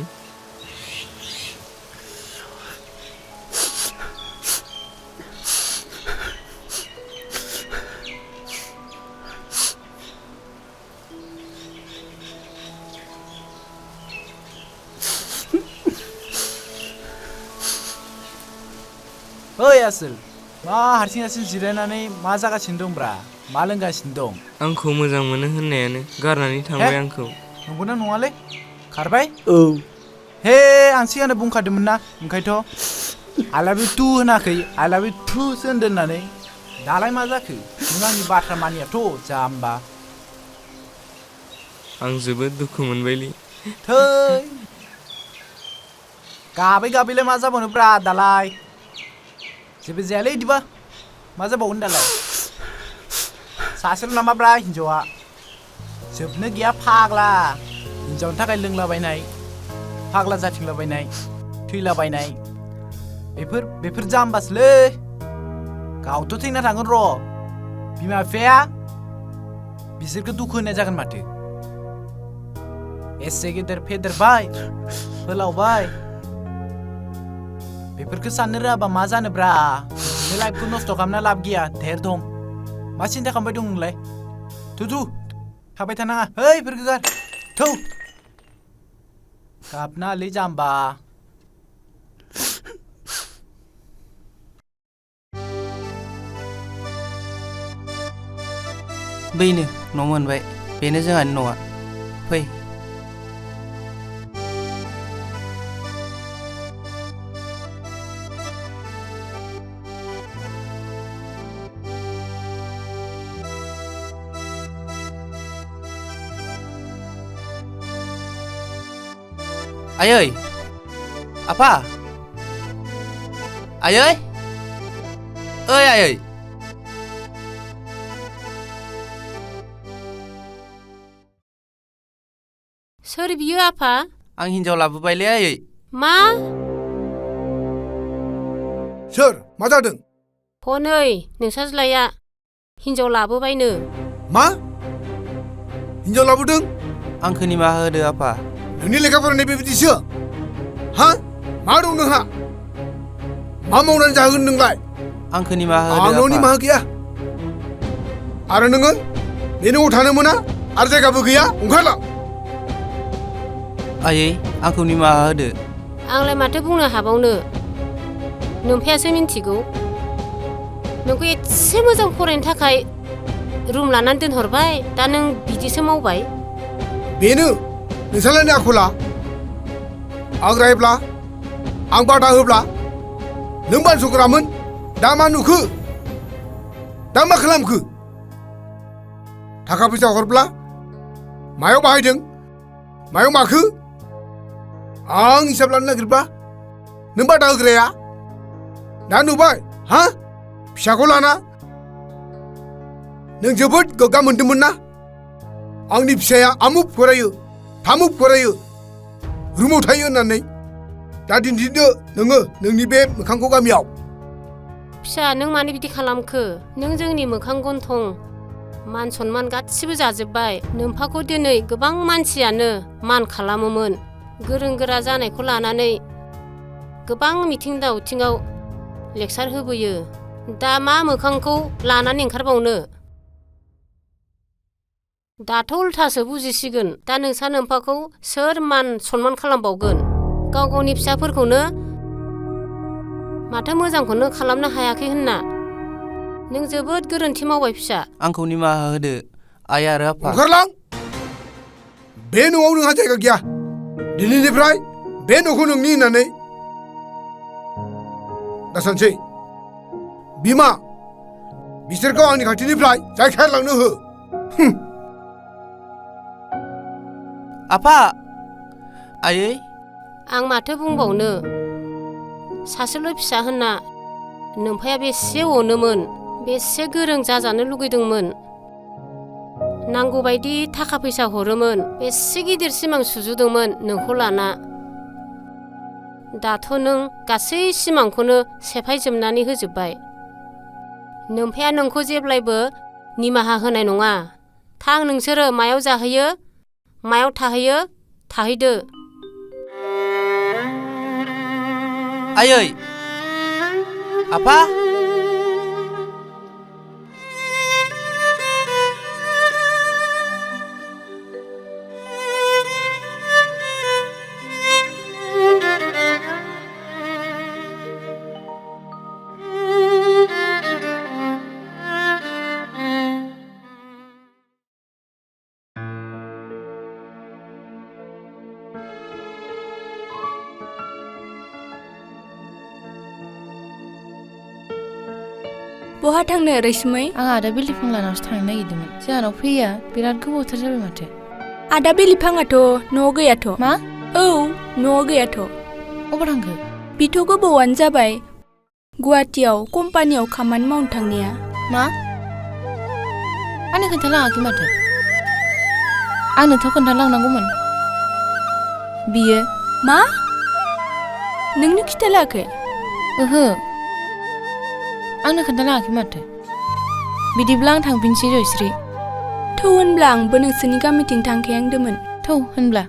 ओइ आसोल मा हारसिं हारसिं जिरायनानै मा जागासिनो दंब्रा मा लोंगासिनो दं आंखौ मोजां मोनो होननायानो गारनानै थांबाय आंखौ नंगौना नङालै खारबाय औ हे आं सिगांनो बुंखादोंमोन ना ओंखायनोथ' I love you too होनाखै I love you too सो होनदों होननानै दालाय मा जाखो नों आंनि बाथ्रा मानियाथ' जाम्बा आं जोबोद दुखु मोनबायलै थै गाबै गाबैलाय मा जाबावनोब्रा दालाय जेबो जायालै इदिबा मा जाबावगोन दालाय सासेल' नामाब्रा हिन्जावा जोबनो गैया फाग्ला हिन्जावनि थाखाय लोंलाबायनाय फाग्ला जाथिंलाबायनाय थैलाबायनाय बेफोर जाम्बासोलै गावथ' थैना थांगोन र' बिमा बिफाया बिसोरखौ दुखु होनाय जागोन माथो एसे गेदेर फेदेरबाय फोलावबाय बेफोरखौ साननो रोङाबा मा जानोब्रा बे लाइफखौ नस्थ' खालामना लाब गैया धेर दं मा सिन्था खालामबाय दं नोंलाय थु थाबाय थानाङा है इफोरखौ गार थौ गाबनालै जाम्बा बैनो न' मोनबाय बेनो जोंहानि न'आ फै आयै आफा आयै ओइ आयै सोर बियो आफा आं हिन्जाव लाबोबायलै आयै मा सोर मा जादों हनै नोंसाज्लाया हिन्जाव लाबोबायनो मा हिन्जाव लाबोदों आंखौ निमाहा होदो आफा नोंनि लेखा फरायनाय बेबायदिसो हा मा दं नोंहा मा मावनानै जाहोगोन नोंलाय आंखौ निमाहा होदो आंनाव निमाहा गैया आरो नोङो बे न'आव थानो मोना आरो जायगाबो गैया ओंखारलां आयै आंखौ निमाहा होदो आंलाय माथो बुंनो हाबावनो नोमफायासो मिन्थिगौ नोंखौ एसे मोजां फरायनो थाखाय रुम लानानै दोनहरबाय दा नों बिदिसो मावबाय बेनो नोंसालायनि आखला आं रायब्ला आं बादा होब्ला नों बानस'ग्रामोन दा मा नुखो दा मा खालामखो थाखा फैसा हरब्ला मायाव बाहायदों मायाव माखो आं हिसाब लानो नागिरबा नों बादा होग्राया दा नुबाय हा फिसाखौ लाना नों जोबोद गोग्गा मोन्दोंमोन ना आंनि फिसाया आमुक फरायो थामुक फरायो रुमाव थायो होननानै दा दिन्थिदो नोङो नोंनि बे मोखांखौ गामियाव फिसा नों मानो बिदि खालामखो नों जोंनि मोखां गन्थं मान सनमान गासिबो जाजोब्बाय नोम्फाखौ दिनै गोबां मानसियानो मान खालामोमोन गोरों गोरा जानायखौ लानानै गोबां मिथिं दावथिङाव लेक्सार होबोयो दा मा मोखांखौ लानानै ओंखारबावनो दाथ' उल्थासो बुजिसिगोन दा नोंसा नोम्फाखौ सोर मान सनमान खालामबावगोन गाव गावनि फिसाफोरखौनो माथो मोजांखौनो खालामनो हायाखै होनना नों जोबोद गोरोन्थि मावबाय फिसा आंखौ निमाहा होदो आइ आरो आफा ओंखारलां बे न'आव नोंहा जायगा गैया दिनैनिफ्राय बे न'खौ नोंनि होननानै दासानसै बिमा बिसोरखौ आंनि खाथिनिफ्राय जायखारलांनो हो आफा आयै आं माथो बुंबावनो सासेल' फिसा होनना नोम्फाया बेसे अनोमोन बेसे गोरों जाजानो लुगैदोंमोन नांगौबायदि थाखा फैसा हरोमोन बेसे गिदिर सिमां सुजुदोंमोन नोंखौ लाना दाथ' नों गासै सिमांखौनो सेफायजोबनानै होजोब्बाय नोम्फाया नोंखौ जेब्लायबो निमाहा होनाय नङा थां नोंसोरो मायाव जाहैयो मायाव थाहैयो थाहैदो आयै आफा बहा थांनो रैसुमै आं आदा बिलिफां लानावसो थांनो नागिरदोंमोन जोंहानाव फैया बिराद गोबावथार जाबाय माथो आदा बिलिफाङाथ' न'आव गैयाथ' मा औ न'आव गैयाथ' अबाव थांखो बिथ' गोबावानो जाबाय गुवाहाटियाव कम्पानियाव खामानि मावनो थांनाया मा आंनो खोन्थालाङाखै माथो आंनोथ' खोन्थालांनांगौमोन बियो मा नोंनो खिथालायाखै ओहो आंनो खोन्थालाङाखै माथो बिदिब्ला आं थांफिनसै जयश्री थौ होनब्ला आंबो नोंसोरनि गामिथिं थांखायांदोंमोन थौ होनब्ला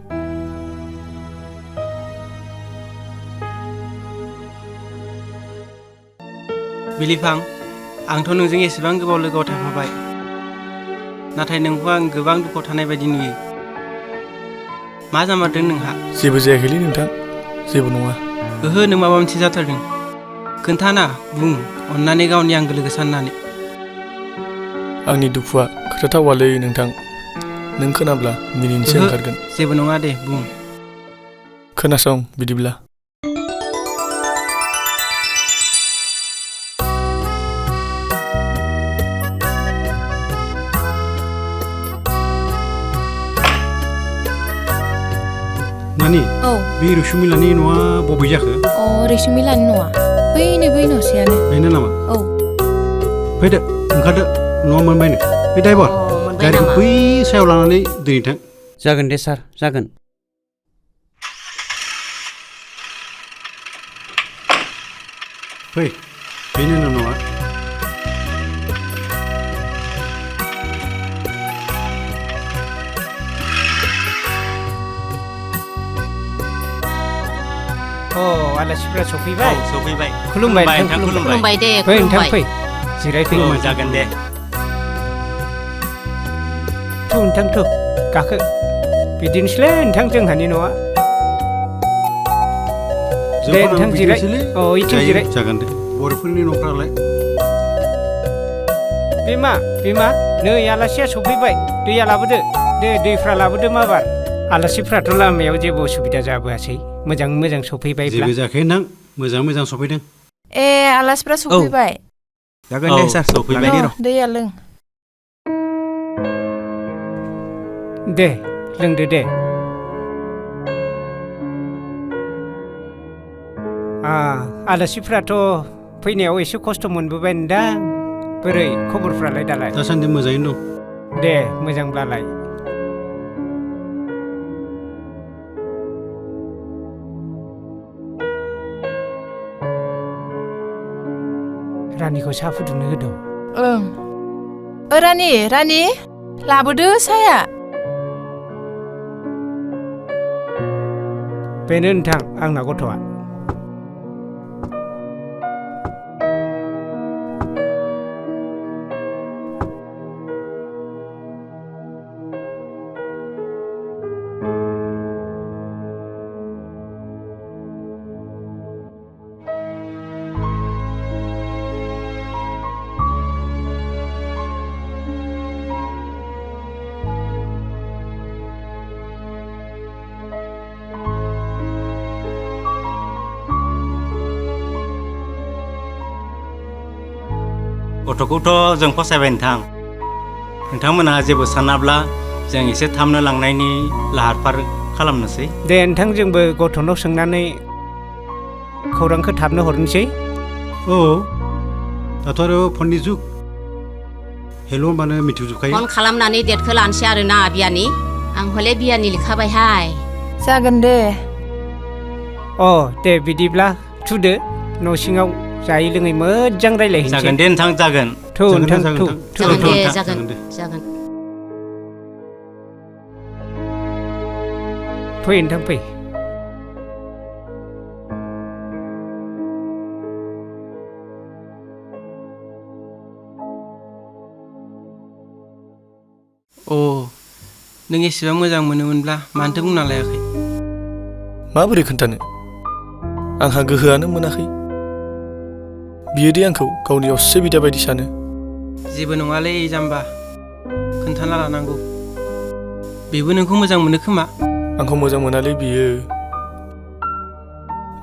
बिलिफां आंथ' नोंजों एसेबां गोबाव लोगोआव थाफाबाय नाथाय नोंखौ आं गोबां दुखुआव थानाय बायदि नुयो मा जामारदों नोंहा जेबो जायाखैलै नोंथां जेबो नङा ओहो नों माबा मोनसे जाथारदों खोन्थाना बुं अन्नानै गावनि आंगो लोगो साननानै आंनि दुखुआ खोथाथावालै नोंथां नों खोनाब्ला मिनिनोसो ओंखारगोन जेबो नङा दे बुं खोनासं बिदिब्ला नानि औ बे रसुमिलानि न'आ बबे जाखो रसुमिलानि न'आ बै न'सेयानो बेनो नामा औ फैदो ओंखारदो न'आ मोनबायनो बे ड्राइभार गारिखौ बै सायाव लानानै दोनैथां जागोन दे सार जागोन फै बेनो न'आ आलासिफोरा सफैबाय सफैबाय खुलुमबाय नोंथां खुलुमबाय दे फै नोंथां फै जिरायफै जागोन दे थु नोंथां थु गाखो बिदिनोसैलै नोंथां जोंहानि न'आ दे नोंथां जिराय औ इथिं जिराय जागोन दे बर'फोरनि न'फ्रालाय बिमा नै आलासिया सफैबाय दैया लाबोदो दे दैफ्रा लाबोदो माबार आलासिफ्राथ' लामायाव जेबो उसुबिदा जाबोआसै मोजां सफैबाय जेबो जायाखै नोंथां मोजां सफैदों आलासिफ्रा सफैबाय जागोन दे सार सफैबाय दैया लों दे लोंदो दे आलासिफ्राथ' फैनायाव एसे खस्थ' मोनबोबाय नोंदां बोरै खबरफ्रालाय दालाय दासान्दि मोजाङैनो दं दे मोजांब्लालाय रानिखौ साहा फुदुंनो होदों ओं रानि लाबोदो साया बेनो नोंथां आंना गथ'आ गथ'खौथ' जों फसायबाय नोंथांमोनहा जेबो सानाब्ला जों एसे थाबनो लांनायनि लाहार फाहार खालामनोसै दे नोंथां जोंबो गथ'नाव सोंनानै खौरांखौ थाबनो हरनोसै औ दाथ' आरो फननि जुग हेल' होनबानो मिथिजोबखायो फन खालामनानै डेटखौ लानोसै आरोना बियानि आं हले बियानि लिखाबायहाय जागोन दे दे बिदिब्ला थुदो न' सिङाव जायै लोङै मोजां रायलायहैनोसै जागोन दे नोंथां जागोन थु नोंथां थु जागोन फै नोंथां फै नों एसेबां मोजां मोनोमोनब्ला मानोथो बुंना लायाखै माबोरै खोन्थानो आंहा गोहोआनो मोनाखै बियोदि आंखौ गावनि असे बिदा बायदि सानो जेबो नङालै जाम्बा खोन्थाना लानांगौ बेबो नोंखौ मोजां मोनो खोमा आंखौ मोजां मोनालै बियो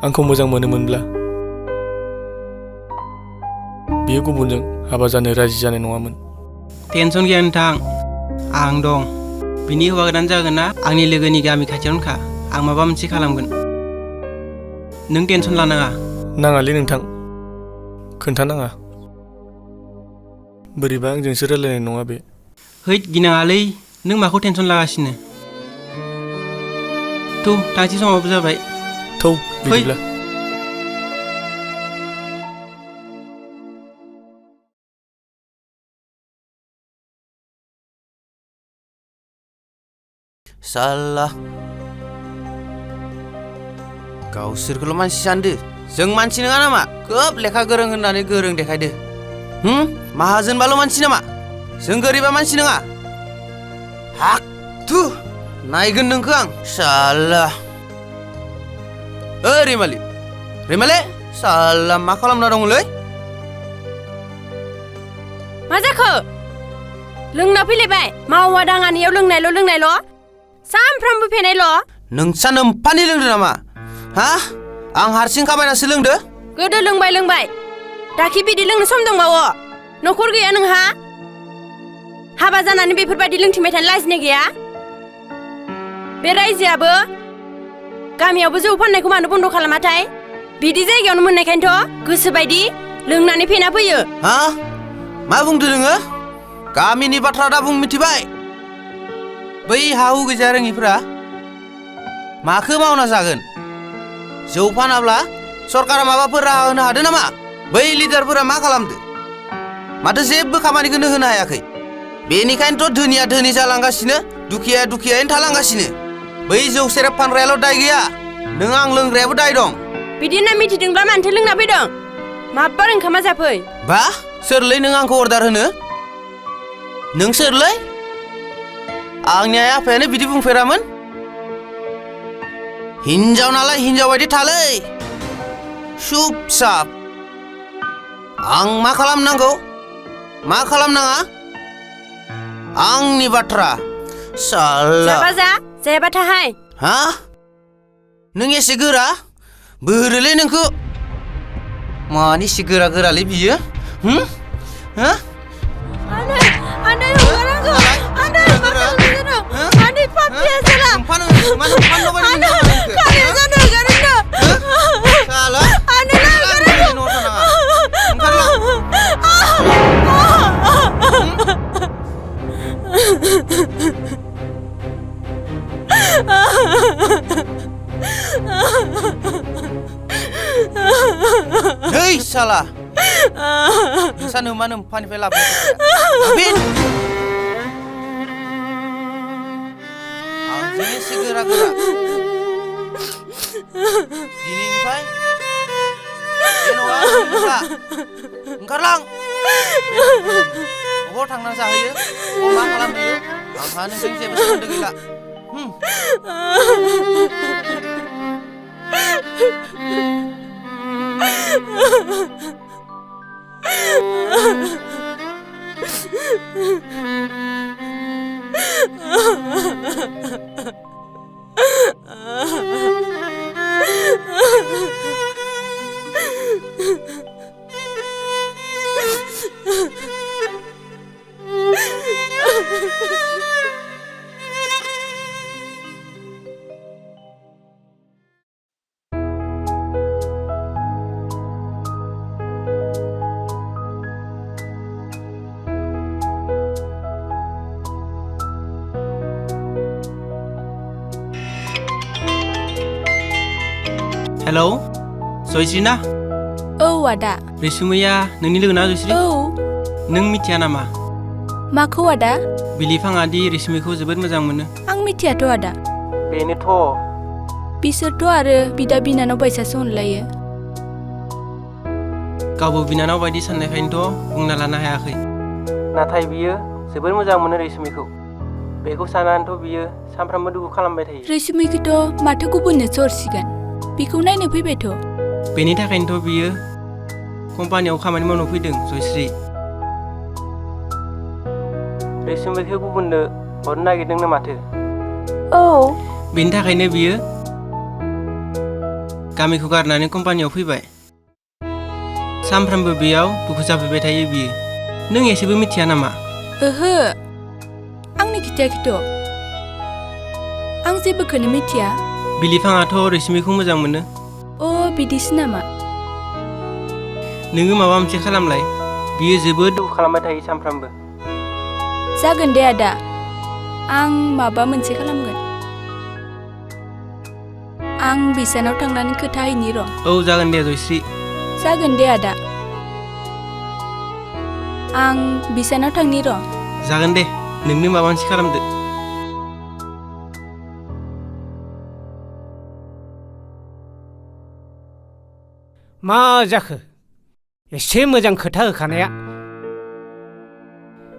आंखौ मोजां मोनोमोनब्ला बियो गुबुनजों हाबा जानो राजि जानाय नङामोन टेनसन गैया नोंथां आं दं बिनि हौवा गोदान जागोन ना आंनि लोगोनि गामि खाथियावनोखा आं माबा मोनसे खालामगोन नों टेनसन लानाङा नाङालै नोंथां खोन्थानाङा बोरैबा आंजोंसो रायलायनाय नङा बे हैद गिनाङालै नों माखौ टेनसन लागासिनो थांसै समाबो जाबाय बिदिब्ला साला गावसोरखौल' मानसि सानदो जों मानसि नङा नामा खोब लेखा गोरों होननानै गोरों देखायदो माहाजोनबाल' मानसि नामा जों गोरिबा मानसि नङा हाक थु नायगोन नोंखौ आं साला रैमालि रैमाले साला मा खालामना दङलै मा जाखो लोंना फैलायबाय मावा दाङानियाव लोंनायल' सानफ्रामबो फेनायल' नोंसा नोम्फानि लोंदो नामा हा आं हारसिं खाबायनासो लोंदो गोदो लोंबाय दाखि बिदि लोंनो सम दंबावो न'खर गैया नोंहा हाबा जानानै बेफोरबायदि लोंथिंबाय थानो लाजिनाय गैया बे रायजोआबो गामियावबो जौ फाननायखौ मानो बन्द' खालामाथाय बिदि जायगायावनो मोननायखायनोथ' गोसोबायदि लोंनानै फेना फैयो हा मा बुंदो नोङो गामिनि बाथ्रा दा बुं मिथिबाय बै हाहु गैजा रोङिफ्रा माखो मावना जागोन जौ फानाब्ला सरकारा माबाफोर राहा होनो हादों नामा बै लिडारफोरा मा खालामदो माथो जेबो खामानिखौनो होनो हायाखै बेनिखायनोथ' धोनिया धोनि जालांगासिनो दुखिया दुखियायैनो थालांगासिनो बै जौ सेरेब फानग्रायाल' दाय गैया नों आं लोंग्रायाबो दाय दं बिदि होनना मिथिदोंब्ला मानोथो लोंना फैदों माब्बार ओंखामा जाफै बा सोरलै नों आंखौ अर्डार होनो नों सोरलै आंनि आइ आफायानो बिदि बुंफेरामोन हिन्जाव नालाय हिन्जाव बायदि थालै सुप साप आं मा खालामनांगौ मा खालामनाङा आंनि बाथ्रा साला जाबा जा जायाबा थाहाय हा नों एसे गोरा बोरोलै नोंखौ मानि एसे गोरालै बियो हा Hei salah. Sana mana pan vela. Bin. Anjani segera-gera. Dini ni pai. Enowa bisa. Engkarlang. Oh thangna sahayo. Oh ma खालामदो. आंहा नोंजों जेबो सोमोन्दो गैला. हेलौ जयश्री ना औ आदा रेसुमैया नोंनि लोगो ना जयश्री औ नों मिथिया नामा माखौ आदा बिलिफाङा दि रेसुमैखौ जोबोद मोजां मोनो आं मिथियाथ' आदा बेनोथ' बिसोरथ' आरो बिदा बिनानाव बायसासो अनलायो गावबो बिनानाव बायदि साननायखायनोथ' बुंना लानो हायाखै नाथाय बियो जोबोद मोजां मोनो रेसुमैखौ बेखौ साननानैथ' बियो सानफ्रामबो दुखु खालामबाय थायो रेसुमैखौथ' माथो गुबुननोसो हरसिगोन बेखौ नायनो फैबायथ' बेनि थाखायनोथ' बियो कम्पानियाव खामानि मावनो फैदों जयश्री रेसुमैखौ गुबुननो हरनो नागिरदोंनो माथो औ बेनि थाखायनो बियो गामिखौ गारनानै कम्पानियाव फैबाय सानफ्रामबो बेयाव दुखु जाफैबाय थायो बियो नों एसेबो मिथिया नामा ओहो आंनो खिथायाखैथ' आं जेबोखौनो मिथिया बिलिफाङाथ' रेसुमैखौ मोजां मोनो अ बिदिसो नामा नोङो माबा मोनसे खालामलाय बियो जोबोद दुखु खालामबाय थायो सानफ्रामबो जागोन दे आदा आं माबा मोनसे खालामगोन आं बिसानाव थांनानै खोथा हैनि र' औ जागोन दे जयश्री जागोन दे आदा आं बिसानाव थांनि र' जागोन दे नोंनो माबा मोनसे खालामदो मा जाखो एसे मोजां खोथा होखानाया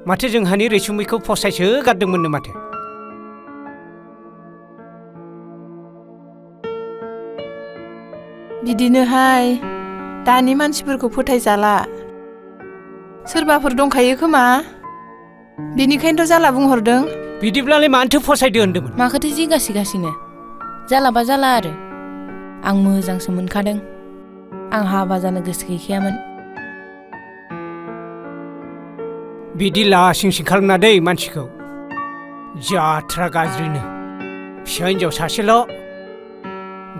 माथो जोंहानि रैसुमैखौ फसायसो गारदोंमोननो माथो बिदिनोहाय दानि मानसिफोरखौ फोथायजाला सोरबाफोर दंखायो खोमा बेनिखायनोथ' जाला बुंहरदों बिदिब्लालाय मानोथो फसायदो होनदोंमोन माखौथो जिंगासिगासिनो जालाबा जाला आरो आं मोजांसो मोनखादों आं हाबा जानो गोसो गैखायामोन बिदि लासिंसिं खालामना दै मानसिखौ जाथ्रा गाज्रिनो फिसा हिन्जाव सासेल'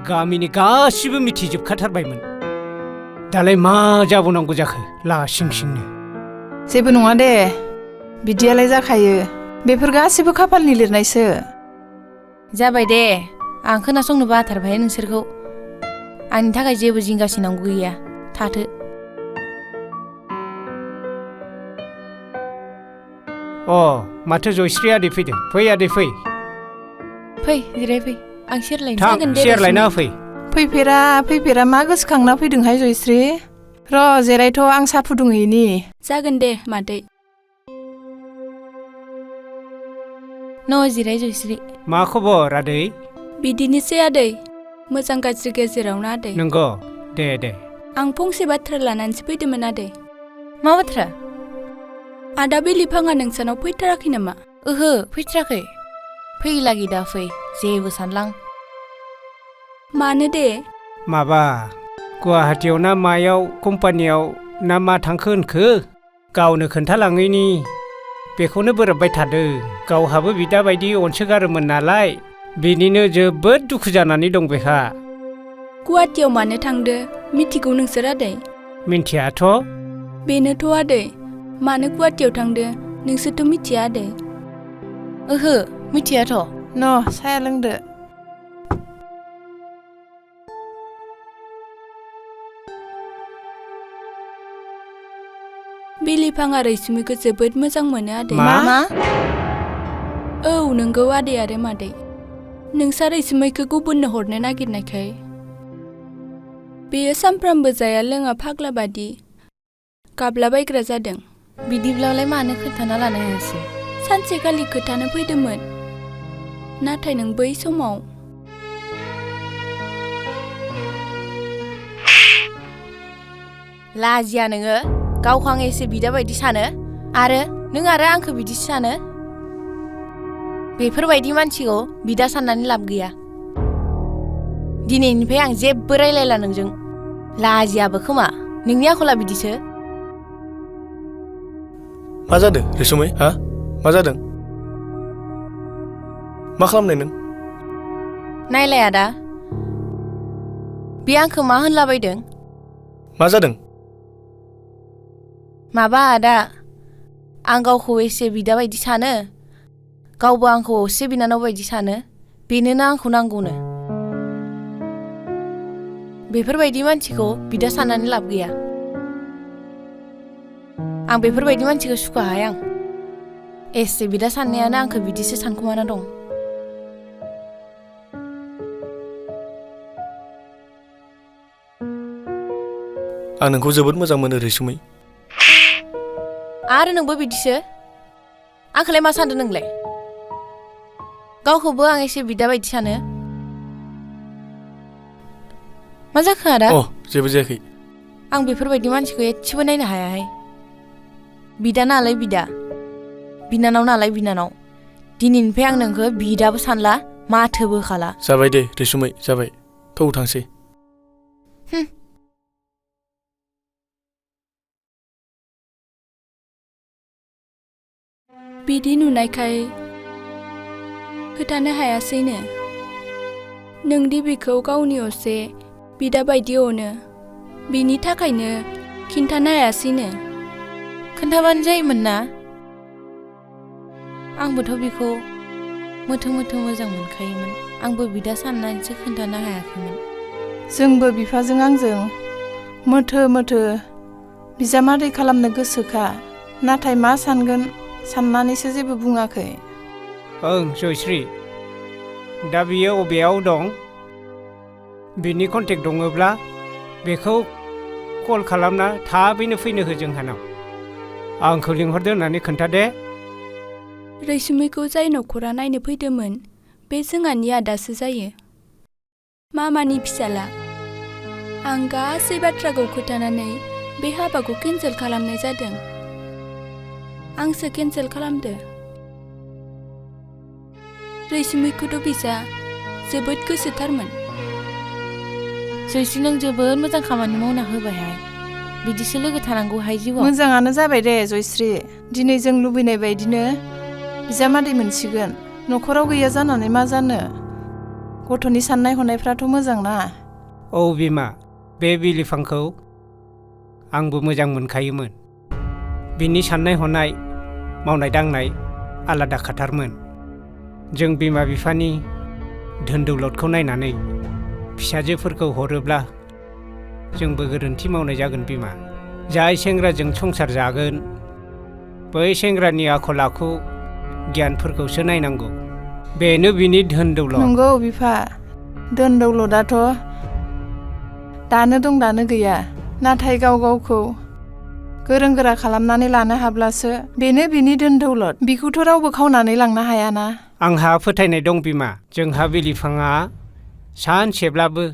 गामिनि गासिबो मिथिजोबखाथारबायमोन दालाय मा जाबावनांगौ जाखो लासिंसिंनो जेबो नङा दे बिदियालाय जाखायो बेफोर गासिबो खाफालनि लिरनायसो जाबाय दे आं खोनासंनो बाथारबाय नोंसोरखौ आंनि थाखाय जेबो जिंगासिनांगौ गैया थाथो माथो जयश्री आदै फैदों फै आदै फै जिरायफै आं सेरलायनो थां सेरलायना फै फैफेरा मा गोसोखांना फैदोंहाय जयश्री र' जिरायथ' आं साहा फुदुंहैनि जागोन दे मादै न' जिराय जयश्री मा खबर आदै बिदिनोसै आदै मोजां गाज्रि गेजेरावनो आदै नंगौ दे आं फंसे बाथ्रा लानानैसो फैदोंमोन आदै मा बाथ्रा आदा बिलिफाङा नोंसानाव फैथाराखै नामा ओहो फैथाराखै फैलागि दा फै जेबो सानलां मानो दे माबा गुवाहाटियाव ना मायाव कम्पानियाव ना मा थांखो होनखो गावनो खोन्थालाङैनि बेखौनो बोराबबाय थादों गावहाबो बिदा बायदि अनसोगारोमोन नालाय बेनिनो जोबोद दुखु जानानै दं बेहा गुवाहाटियाव मानो थांदो मिथिगौ नोंसोर आदै मिन्थियाथ' बेनोथ' आदै मानो गुवाहाटियाव थांदो नोंसोरथ' मिथिया आदै ओहो मिथियाथ' न' साया लोंदो बिलिफाङा रैसुमिखौ जोबोद मोजां मोनो आदै मा औ नंगौ आदै आरो मादै नोंसा रैसुमिखौ गुबुननो हरनो नागिरनायखाय बेयो सानफ्रामबो जाया लोङा फाग्ला बादि गाबलाबायग्रा जादों बिदिब्लालाय मानो खोन्थाना लानो हायासै सानसेखालि खोथानो फैदोंमोन नाथाय नों बै समाव लाजिया नोङो गावखौ आं एसे बिदा बायदि सानो आरो नों आरो आंखौ बिदिसो सानो बेफोरबायदि मानसिखौ बिदा साननानै लाब गैया दिनैनिफ्राय आं जेबो रायलायला नोंजों लाजियाबो खोमा नोंनि आखला बिदिसो मा जादों रैसुमै हा मा जादों मा खालामनाय नों नायलाय आदा बे आंखौ मा होनलाबायदों मा जादों माबा आदा आं गावखौ एसे बिदा बायदि सानो गावबो आंखौ असे बिनानाव बायदि सानो बेनोनो आंखौ नांगौनो बेफोरबायदि मानसिखौ बिदा साननानै लाब गैया आं बेफोरबायदि मानसिखौ सुखुहाया आं एसे बिदा साननायानो आंखौ बिदिसो सानखुमाना दं आं नोंखौ जोबोद मोजां मोनो रैसुमै आरो नोंबो बिदिसो आंखौलाय मा सानदों नोंलाय गावखौबो आं एसे बिदा बायदि सानो मा जाखो आदा जेबो जायाखै आं बेफोरबायदि मानसिखौ एसेबो नायनो हायाहाय बिदा नालाय बिदा बिनानाव नालाय बिनानाव दिनैनिफ्राय आं नोंखौ बिदाबो सानला माथोबो खाला जाबाय दे रैसुमै जाबाय थौ थांसै बिदि नुनायखाय खोथानो हायासैनो नोंदि बिखौ गावनि असे बिदा बायदि अनो बिनि थाखायनो खिन्थानो हायासैनो खोन्थाबानो जायोमोन ना आंबोथ' बिखौ मोथो मोजां मोनखायोमोन आंबो बिदा साननानैसो खोन्थानो हायाखैमोन जोंबो बिफाजों आंजों मोथो बिजामादै खालामनो गोसोखा नाथाय मा सानगोन साननानैसो जेबो बुङाखै ओं जयश्री दा बियो अबेयाव दं बिनि कन्टेक्ट दङब्ला बेखौ कल खालामना थाबैनो फैनो हो जोंहानाव आंखौ लिंहरदो होननानै खोन्था दे रैसुमैखौ जाय न'खरा नायनो फैदोंमोन बे जोंहानि आदासो जायो मामानि फिसाला आं गासै बाथ्राखौ खोन्थानानै बे हाबाखौ केन्सेल खालामनाय जादों आंसो केन्सेल खालामदो रैसुमैखौथ' बिसा जोबोद गोसोथारमोन जयश्री नों जोबोद मोजां खामानि मावना होबायहाय बिदिसो लोगो थानांगौहाय जिउआव मोजाङानो जाबाय दे जयश्री दिनै जों लुबैनाय बायदिनो बिजामादै मोनसिगोन न'खराव गैया जानानै मा जानो गथ'नि साननाय हनायफ्राथ' मोजां ना औ बिमा बे बिलिफांखौ आंबो मोजां मोनखायोमोन बिनि साननाय हनाय मावनाय दांनाय आलादा खाथारमोन जों बिमा बिफानि धोन दौलतखौ नायनानै फिसाजोफोरखौ हरोब्ला जोंबो गोरोन्थि मावनाय जागोन बिमा जाय सेंग्राजों संसार जागोन बै सेंग्रानि आखल आखु गियानफोरखौसो नायनांगौ बेनो बिनि धोन दौलत नंगौ बिफा धोन दौलतआथ' दानो दं दानो गैया नाथाय गाव गावखौ गोरों गोरा खालामनानै लानो हाब्लासो बेनो बिनि धोन दौलत बिखौथ' रावबो खावनानै लांनो हायाना आंहा फोथायनाय दं बिमा जोंहा बिलिफाङा सानसेब्लाबो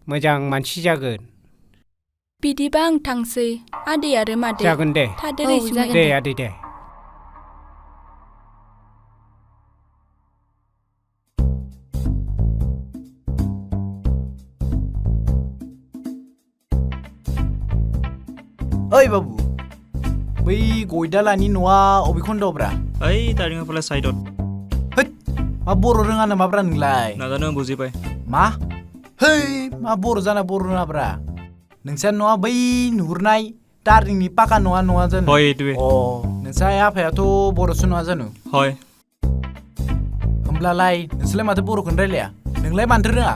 मोजां मानसि जागोन बिदिबा आं थांसै आदै आरो मादै जागोन दे थादो औ, रैसुमै जागोन दे आदै दे ओइ बाबु बै गयदालानि न'आ अबे खन्द'ब्रा ओइ दारिङापाला साइडत हैद मा बर' रोङा नामाब्रा नोंलाय नाजानो बुजिबाय मा है मा बर' जाना बर' रोङाब्रा नोंसा न'आ बै नुहुरनाय दारिंनि पाका न'आ जानो हय दुवे अ नोंसा आफायाथ' बर'सो नङा जानो हय होमब्लालाय नोंसोरलाय माथो बर'खौनो रायलाया नोंलाय मानोथो रोङा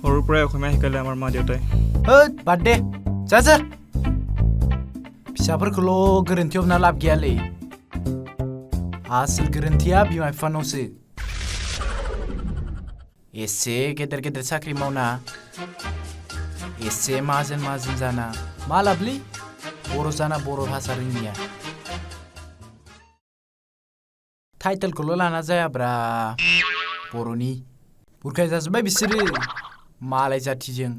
সৰুৰ পৰাই অসমীয়া শিকালে আমাৰ মা দেউতাই हैद बाद दे जा फिसाफोरखौल' गोरोन्थि हमना लाब गैयालै आसोल गोरोन्थिया बिमा बिफानावसो एसे गेदेर गेदेर साख्रि मावना एसे माहाजोन जाना मा लाबलै बर' जाना बर' भाषा रोङिया टाइटेलखौल' लाना जायाब्रा बर'नि बुरखाय जाजोब्बाय बिसोरो मालाय जाथिजों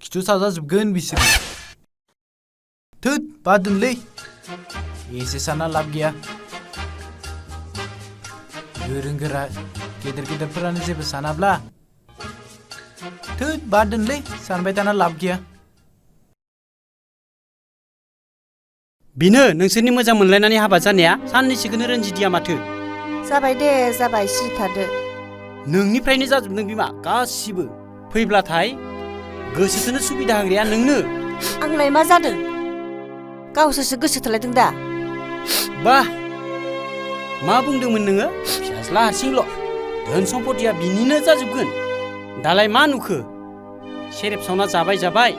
खिथु सावजाजोबगोन बिसोरो थोद बादोनलै एसे साना लाब गैया गोरों गोरा गेदेर गेदेरफोरानो जेबो सानाब्ला थोद बादोनलै सानबाय थाना लाब गैया बेनो नोंसोरनि मोजां मोनलायनानै हाबा जानाया साननैसोखौनो रोंजिदिया माथो जाबाय दे जाबाय सिरि थादो नोंनिफ्रायनो जाजोबदों बिमा गासिबो फैब्लाथाय गोसोखौनो सुबिदा होग्राया नोंनो आंलाय मा जादों गावसोरसो गोसो थोलायदों दा बा मा बुंदोंमोन नोङो फिसाज्ला हारसिंल' धोन सम्पतिया बिनिनो जाजोबगोन दालाय मा नुखो सेरेब सावना जाबाय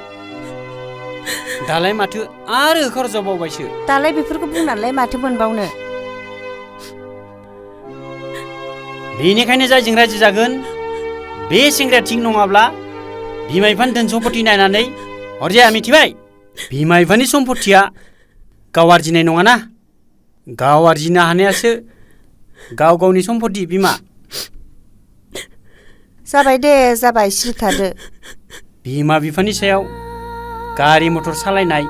दालाय माथो आरो होखारजाबावबायसो दालाय बेफोरखौ बुंनानैलाय माथो मोनबावनो बेनिखायनो जायजों रायजो जागोन बे सेंग्राया थिग नङाब्ला बिमा बिफानि धोन सम्पति नायनानै हरजाया मिथिबाय बिमा बिफानि सम्पतिया गाव आरजिनाय नङाना गाव आरजिनो हानायासो गाव गावनि सम्पति बिमा जाबाय दे जाबाय सिरि थादो बिमा बिफानि सायाव गारि मटर सालायनाय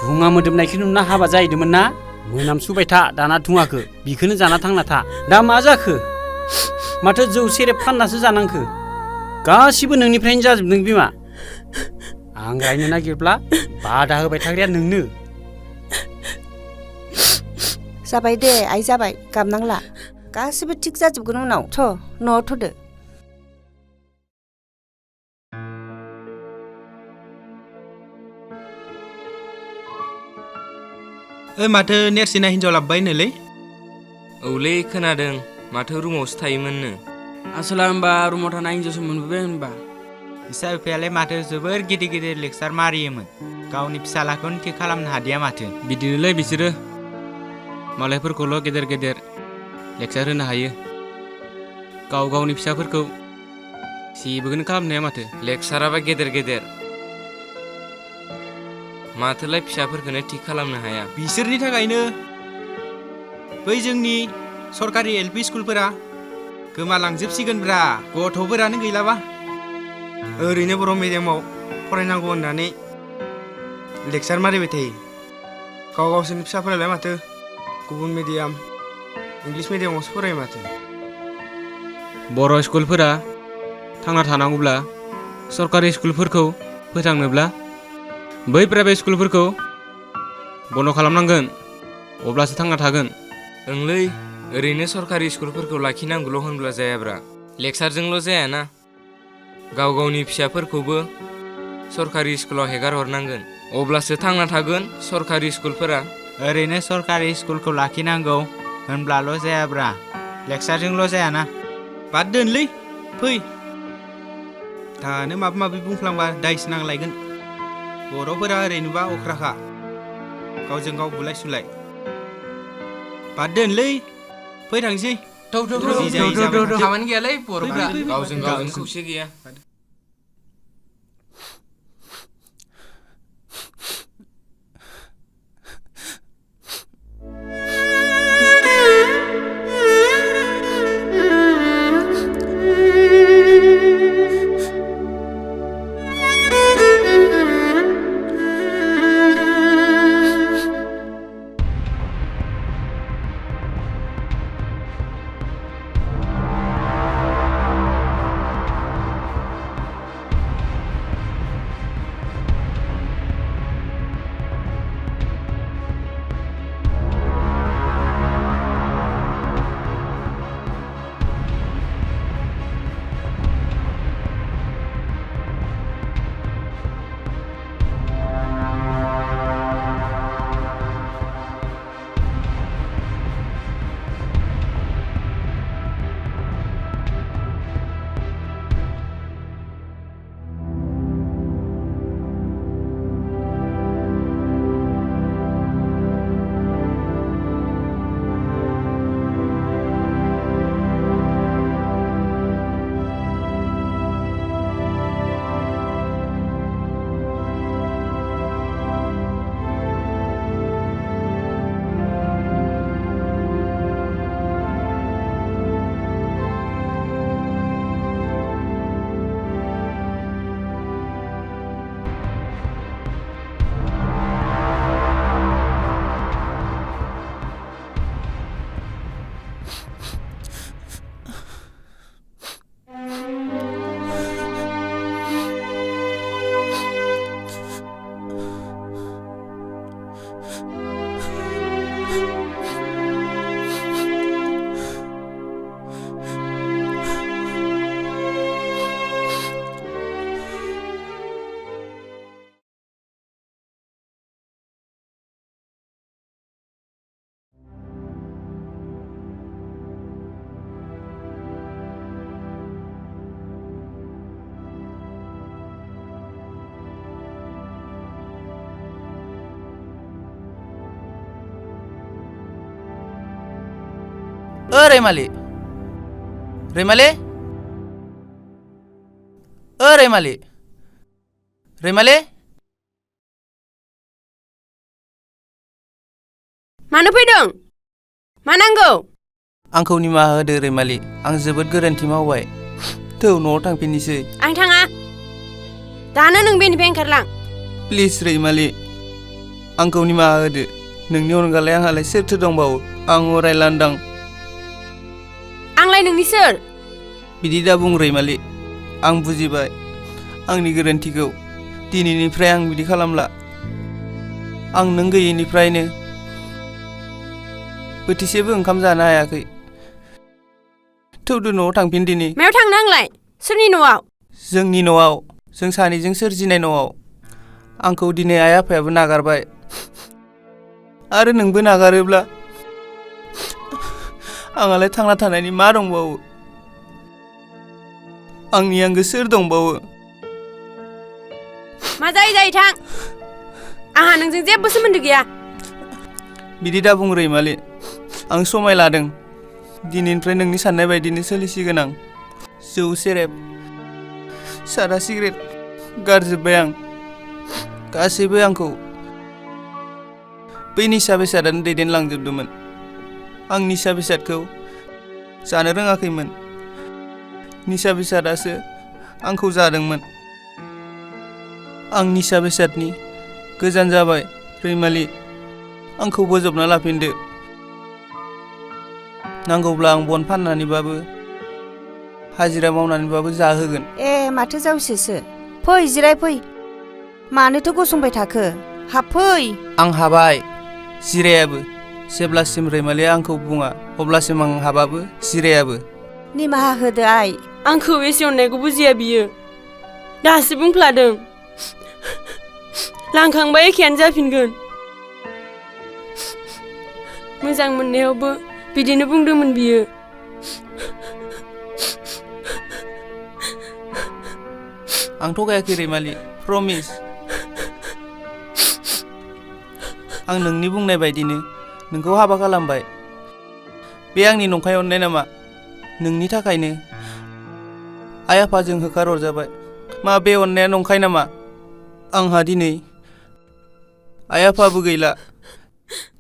धुङा मोदोमनायखौ नुना हाबा जाहैदोंमोन ना मोनामसुबाय था दाना धुङाखौ बिखौनो जाना थांना था दा मा जाखो माथो जौ सेरेब फाननासो जानांखो गासिबो नोंनिफ्रायनो जाजोबदों बिमा आं रायनो नागिरब्ला बादा होबाय थाग्राया नोंनो जाबाय दे आइ जाबाय गाबनांला गासिबो थिग जाजोबगोन उनाव थ' न'आव थ'दो ओइ माथो नेरसिना हिन्जाव लाबबायनोलै औलै खोनादों माथो रुमावसो थायोमोननो आसला होनबा रुमाव थानाय हिन्जावसो मोनबोबाय होनबा बिसा बिफायालाय माथो जोबोर गिदिर गिदिर लेक्सार मारियोमोन गावनि फिसालाखौनो थि खालामनो हादिया माथो बिदिनोलै बिसोरो मालायफोरखौल' गेदेर गेदेर लेक्सार होनो हायो गाव गावनि फिसाफोरखौ जेबोखौनो खालामनो हाया माथो लेक्साराबा गेदेर गेदेर माथोलाय फिसाफोरखौनो थिग खालामनो हाया? बिसोरनि थाखायनो बै जोंनि सरकारि एलपि स्कुलफोरा गोमालांजोबसिगोनब्रा। गथ'फोरानो गैलाबा। ओरैनो बर' मिडियामाव फरायनांगौ होननानै लेक्सार मारिबाय थायो। गावसोरनि फिसाफोरालाय माथो गुबुन मिडियाम इंलिस मिडियामावसो फरायो माथो। बर' स्कुलफोरा थांना थानांगौब्ला सरकारि स्कुलफोरखौ फोथांनोब्ला बै प्राइभेट स्कुलफोरखौ बन्द' खालामनांगोन, अब्लासो थांना थागोन। ओंलै ओरैनो सरकारि स्कुलफोरखौ लाखिनांगौल' होनब्ला जायाब्रा। लेक्सारजोंल' जायाना, गाव गावनि फिसाफोरखौबो सरकारि स्कुलाव हेगार हरनांगोन, अब्लासो थांना थागोन सरकारि स्कुलफोरा। ओरैनो सरकारि स्कुलखौ लाखिनांगौ होनब्लाल' जायाब्रा, लेक्सारजोंल' जायाना। बाद दोनलै फै, दानो माबा माबि बुंफ्लांबा दायसो नांलायगोन। बर'फोरा ओरैनोबा अख्राखा, गावजों गाव बुलाय सुलाय। बाद दोनलै फै थांसै। खामानि गैयालै बर'फ्रा, गावजों गाव खौसे गैया। रैमाली, रैमाली, रैमाली, रैमाली। मानो फैदों? मा नांगौ? आंखौ निमाहा होदो रैमाली, आं जोबोद गोरोन्थि मावबाय। थौ न'आव थांफिननोसै। आं थाङा। दानो नों बेनिफ्राय ओंखारलां। प्लिज रैमाली, आंखौ निमाहा होदो। नोंनि अनगालाय आंहालाय सोरथो दंबावो? आं अराय लांदां। आंलाय नोंनि सोर? बिदि दा बुं रैमाली, आं बुजिबाय आंनि गोरोन्थिखौ। दिनैनिफ्राय आं बिदि खालामला। आं नों गैयैनिफ्रायनो बोथिसेबो ओंखाम जानो हायाखै। थौदो न'आव थांफिन दिनै। मायाव थांनो आंलाय? सोरनि न'आव? जोंनि न'आव, जों सानैजों सोरजिनाय न'आव। आंखौ दिनै आइ आफायाबो नागारबाय, आरो नोंबो नागारोब्ला आंहालाय थांना थानायनि मा दंबावो? आंनि आंगो सोर दंबावो? मा जायो जायो थां। आंहा नोंजों जेबो सोमोन्दो गैया। बिदि दा बुं रैमाली, आं समाय लादों। दिनैनिफ्राय नोंनि साननाय बायदिनो सोलिसिगोन आं। जौ सेरेब सादा सिगारेट गारजोब्बाय आं। गासैबो आंखौ बै निसा बेसादानो दैदेनलांजोबदोंमोन। आं निसा बेसादखौ जानो रोङाखैमोन। निसा बेसादासो आंखौ जादोंमोन। आं निसा बेसादनि गोजान जाबाय रैमालि, आंखौ बोजबना लाफिनदो। नांगौब्ला आं बन फाननानैबाबो हाजिरा मावनानैबाबो जाहोगोन। माथो जावैसोसो, फै जिराय फै। मानोथो गसंबाय थाखो, हाब फै। आं हाबाय, जिरायाबो। जेब्लासिम रैमालिया आंखौ बुङा अब्लासिम आं हाबाबो जिरायाबो। निमाहा होदो आइ। आंखौ एसे अननायखौ बुजिया बियो। दासो बुंफ्लादों, लांखांबा एखेयानो जाफिनगोन। मोजां मोननायावबो बिदिनो बुंदोंमोन बियो। आं थगायाखै रैमालि, प्रमिस। आं नोंनि बुंनाय बायदिनो नोंखौ हाबा खालामबाय। बे आंनि नंखाय अननाय नामा? नोंनि थाखायनो आइ आफाजों होखारहरजाबाय। मा बे अननाया नंखाय नामा? आंहा दिनै आइ आफाबो गैला,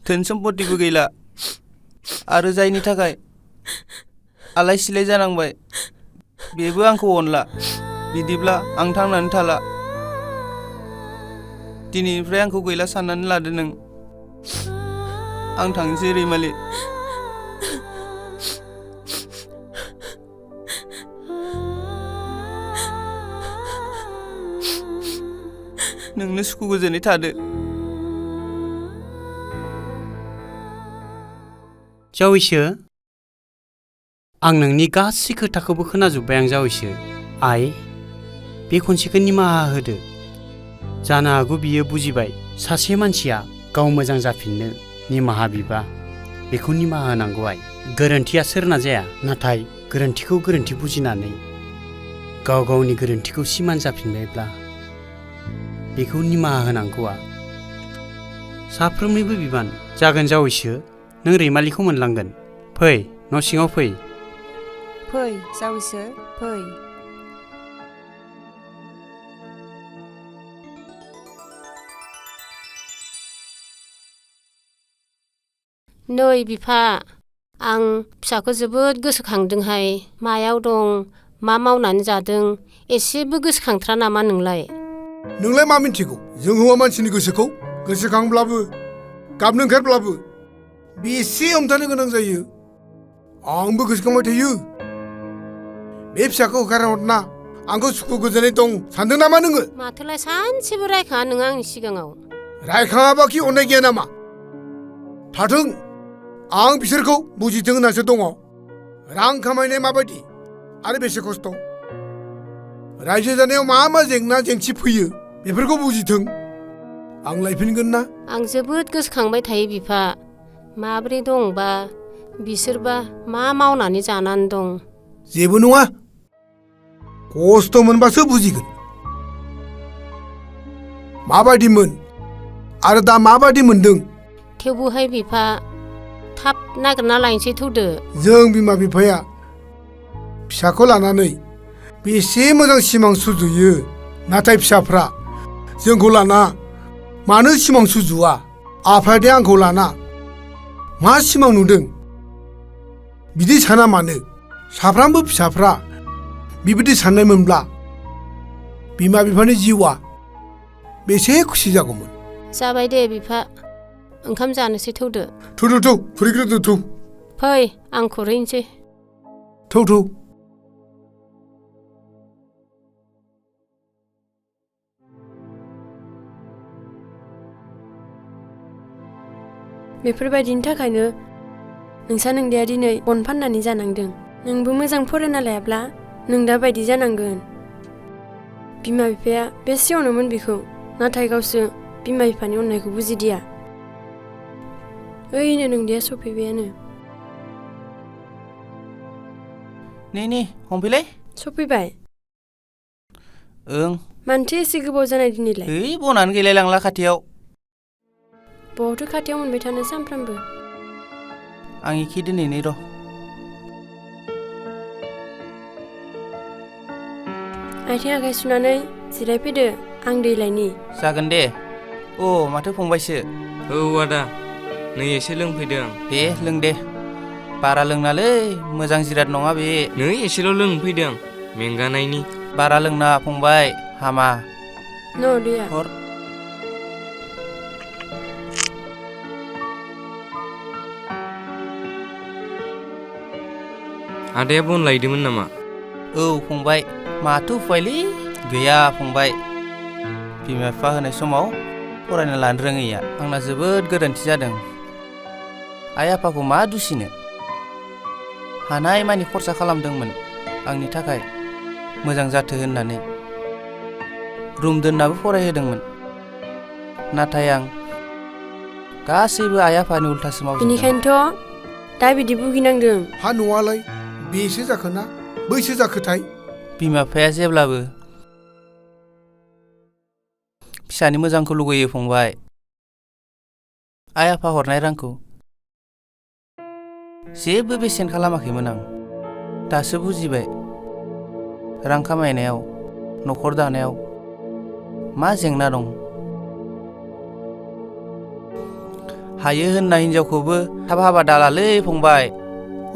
धोन सम्पतिबो गैला, आरो जायनि थाखाय आलाय सिलाय जानांबाय बेबो आंखौ अनला। बिदिब्ला आं थांनानै थाला। दिनैनिफ्राय आंखौ गैला साननानै लादो नों। आं थांसै रैमालि। नोंनो सुखु गोजोनै थादो। जावैसो, आं नोंनि गासै खोथाखौबो खोनाजोब्बाय आं जावैसो। आइ, बे खनसेखौ निमाहा होदो। जानो हागौ बियो बुजिबाय सासे मानसिया गाव मोजां जाफिननो निमाहा बिबा बेखौ निमाहा होनांगौ आइ। गोरोन्थिया सोरना जाया, नाथाय गोरोन्थिखौ गोरोन्थि बुजिनानै गाव गावनि गोरोन्थिखौ सिमान जाफिनबायब्ला बेखौ निमाहा होनांगौआ साफ्रोमनिबो बिबान। जागोन जावैसो, नों रैमालिखौ मोनलांगोन। फै, न' सिङाव फै। फै जावैसो, फै। नै बिफा, आं फिसाखौ जोबोद गोसोखांदोंहाय। मायाव दं, मा मावनानै जादों, एसेबो गोसोखांथ्रा नामा नोंलाय? नोंलाय मा मिन्थिगौ जों हौवा मानसिनि गोसोखौ? गोसोखांब्लाबो गाबनो ओंखारब्लाबो बेसे हमथानो गोनां जायो। आंबो गोसोखांबाय थायो। बे फिसाखौ होखारहरना आंखौ सुखु गोजोनै दं सानदों नामा नोङो? माथोलाय सानसेबो रायखाङा नोङो आंनि सिगाङाव। रायखाङाबाखि अननाय गैया नामा? थाथों, आं बिसोरखौ बुजिथों होननासो दङ। रां खामायनाय माबायदि आरो बेसे खस्थ', रायजो जानायाव मा मा जेंना जेंसि फैयो बेफोरखौ बुजिथों। आं लायफिनगोन ना? आं जोबोद गोसोखांबाय थायो बिफा। माब्रै दंबा, बिसोरबा मा मावनानै जानानै दं? जेबो नङा, खस्थ' मोनबासो बुजिगोन। माबायदिमोन आरो दा माबायदि मोनदों। थेवबोहाय बिफा, थाब नागिरना लायनोसै थौदो। जों बिमा बिफाया फिसाखौ लानानै बेसे मोजां सिमां सुजुयो, नाथाय फिसाफ्रा जोंखौ लाना मानो सिमां सुजुआ? आफादे आंखौ लाना मा सिमां नुदों बिदि साना मानो? साफ्रामबो फिसाफ्रा बिबायदि साननायमोनब्ला बिमा बिफानि जिउआ बेसे खुसि जागौमोन। जाबाय दे बिफा, ओंखाम जानोसै थौदो। थौ खुरैग्रोदो थौ। फै, आं खुरहैनोसै। थौ। बेफोरबायदिनि थाखायनो नोंसा नोंदाया दिनै बन फाननानै जानांदों। नोंबो मोजां फरायना लायाब्ला नों दा बायदि जानांगोन। बिमा बिफाया बेसे अनोमोन बिखौ, नाथाय गावसो बिमा बिफानि अननायखौ बुजिदिया। ओइनो नोंदाया सफैबायानो। नै हमफैलाय। सफैबाय? ओं। मानोथो एसे गोबाव जानाय दिनैलाय? बनानो गैलाय लांला खाथियाव। बहाथो खाथियाव मोनबाय थानो सानफ्रामबो? आं इखि दिनैनो र'। आथिं आखाइ सुनानै जिरायफैदो, आं दै लायनि। जागोन दे। माथो फंबायसो? औ आदा। नै एसे लोंफैदों आं। दे लों दे, बारा लोंनालै मोजां जिराद नङा बे। नै एसेल' लोंफैदों मेंगानायनि। बारा लोंना फंबाय, हामा। न' दैया। हर। आदाया बन लायदोंमोन नामा? औ फंबाय, माथो उफायलै। गैया फंबाय, बिमा बिफा होनाय समाव फरायना लानो रोङैया आंना जोबोद गोरोन्थि जादों। आइ आफाखौ मा दुसिनो, हानाय मानि खरसा खालामदोंमोन आंनि थाखाय मोजां जाथो होननानै। रुम दोननाबो फरायहोदोंमोन, नाथाय आं गासैबो आइ आफानि उल्थासो मावजोबदों। बेनिखायनोथ' दा बिदि भुगिनांदों। हा न'आलाय बेसो जाखोना बैसो जाखोथाय? बिमा बिफाया जेब्लाबो फिसानि मोजांखौ लुगैयो फंबाय। आइ आफा हरनाय रांखौ जेबो बेसेन खालामाखैमोन आं। दासो बुजिबाय रां खामायनायाव, न'खर दानायाव मा जेंना दं। हायो होननाय हिनजावखौबो थाब हाबा दालालै फंबाय।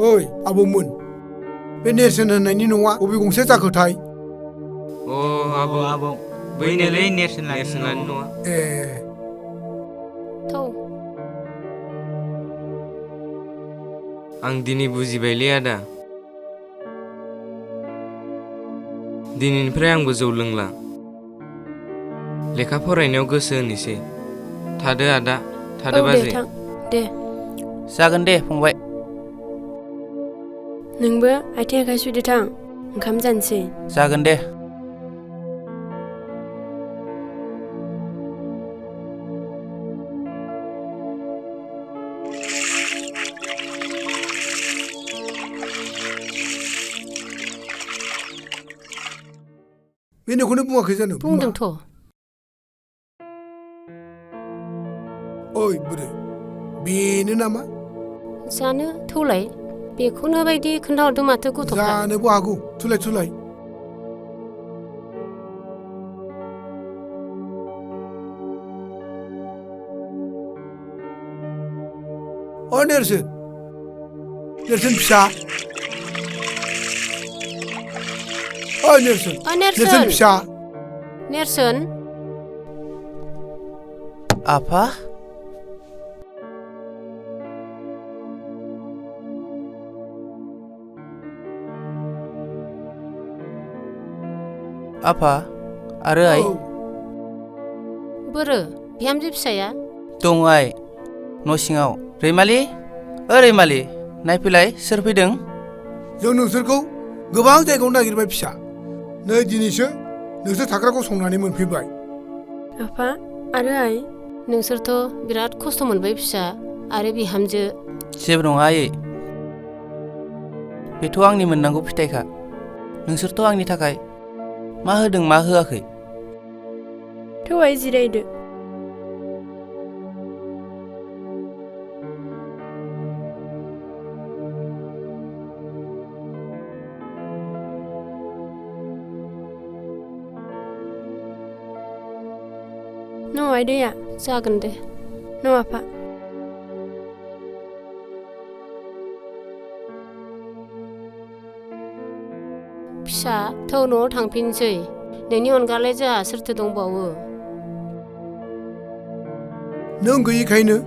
ओइ आबौमोन, बे नेरसोन होननायनि न'आ बबे गंसे जाखोथाय? अ आबौ, बैनोलै नेरसोन लानि न'आ। ए। थौ। आं दिनै बुजिबायलै आदा। दिनैनिफ्राय आंबो जौ लोंला, लेखा फरायनायाव गोसो होनोसै। थादो आदा, थादो औ बाजै। दे थां, दे। जागोन दे फंबाय। नोंबो आथिं आखाइ सुदो थां, ओंखाम जानोसै। जागोन दे। बे न'खौनो बुङाखै जानो? बुंदोंथ'। ओइ बुरै, बेनो नामा? जानो थौलाय, बेखौनो बायदि खोन्थाहरदों माथो गथ'फ्रा। जानोबो हागौ, थुलाय थुलाय। अ नेरसोन, नेरसोन फिसा। ओइ नेरसोन, नेरसोन फिसा। नेरसोन। आफा। आफा आरो आइ। बोरो बिहामजो फिसाया? दङ आइ, न' सिङाव। रैमालि, ओ रैमालि, नायफैलाय सोर फैदों। जों नोंसोरखौ गोबां जायगायाव नागिरबाय फिसा। नै दिनैसो नोंसोर थाग्राखौ संनानै मोनफैबाय। आफा आरो आइ। नोंसोरथ' बिराद खस्थ' मोनबाय फिसा आरो बिहामजो। जेबो नङा आयै, बेथ' आंनि मोननांगौ फिथाइखा। नोंसोरथ' आंनि थाखाय मा होदों मा होआखै। थौ आइ जिरायदो। न' आइ दैया। जागोन दे। न' आफा। फिसा थौ न'आव थांफिनसै, नोंनि अनगालाय जोंहा सोरथो दंबावो। नों गैयिखायनो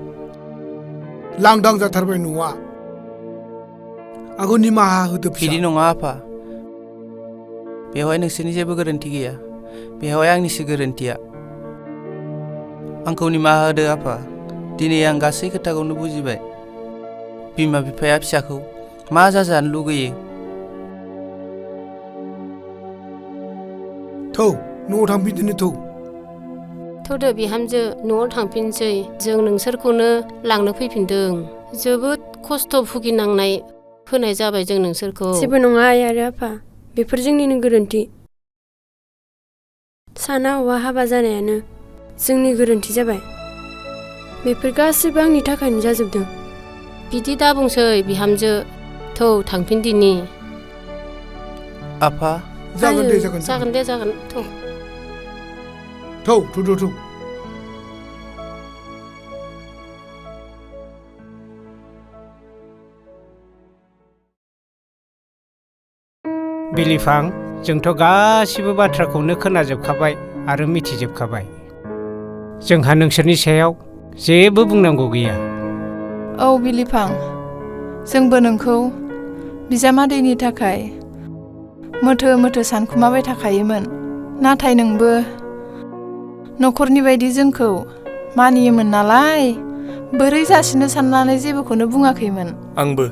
लांदां जाथारबाय न'आ। आंखौ निमाहा होदो फिसा। बिदि नङा आफा, बेवहाय नोंसोरनि जेबो गोरोन्थि गैया। बेवहाय आंनिसो गोरोन्थिया। आंखौ निमाहा होदो आफा। दिनै आं गासै खोथाखौनो बुजिबाय। बिमा बिफाया फिसाखौ मा जाजानो लुगैयो। थौ न'आव थांफिनदिनि थौ। थौदो बिहामजो, न'आव थांफिनसै। जों नोंसोरखौनो लांनो फैफिनदों। जोबोद खस्थ' भुगिनांनाय होनाय जाबाय जों नोंसोरखौ। जेबो नङा आइ आरो आफा, बेफोर जोंनिनो गोरोन्थि। साना हौवा हाबा जानायानो जोंनि गोरोन्थि जाबाय। बेफोर गासैबो आंनि थाखायनो जाजोबदों। बिदि दा बुंसै बिहामजो, थौ थांफिनदिनि। आफा। जागोन दे जागोन। जागोन दे जागोन, थौ। थौ थौ थौ थौ। बिलिफां जोंथ' गासिबो बाथ्राखौनो खोनाजोबखाबाय आरो मिथिजोबखाबाय। जोंहा नोंसोरनि सायाव जेबो बुंनांगौ गैया। औ बिलिफां, जोंबो नोंखौ बिजामादैनि थाखाय मोथो मोथो सानखुमाबाय थाखायोमोन। नाथाय नोंबो न'खरनि बायदि जोंखौ मानियोमोन नालाय बोरै जासिनो साननानै जेबोखौनो बुङाखैमोन। आंबो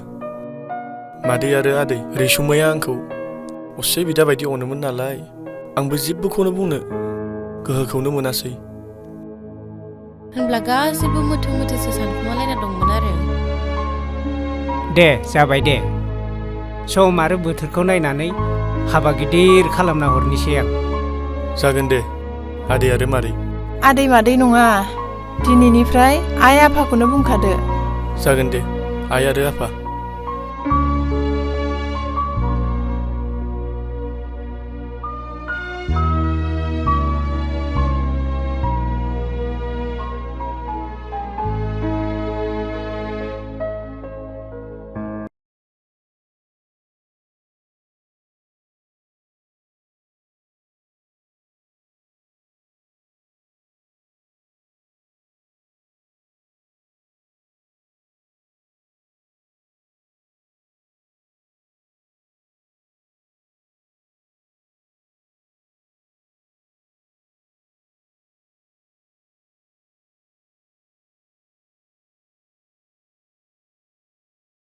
मादै आरो आदै रैसुमैया आंखौ असे बिदा बायदि अनोमोन नालाय आंबो जेबोखौनो बुंनो गोहोखौनो मोनासै। होनब्ला गासिबो मोथो मोथोसो सानखुमालायना दंमोन आरो। दे जाबाय दे, सम आरो बोथोरखौ नायनानै हाबा गिदिर खालामना हरनोसै आं। जागोन दे आदै आरो मादै। आदै मादै नङा, दिनैनिफ्राय आइ आफाखौनो बुंखादो। जागोन दे आइ आरो आफा।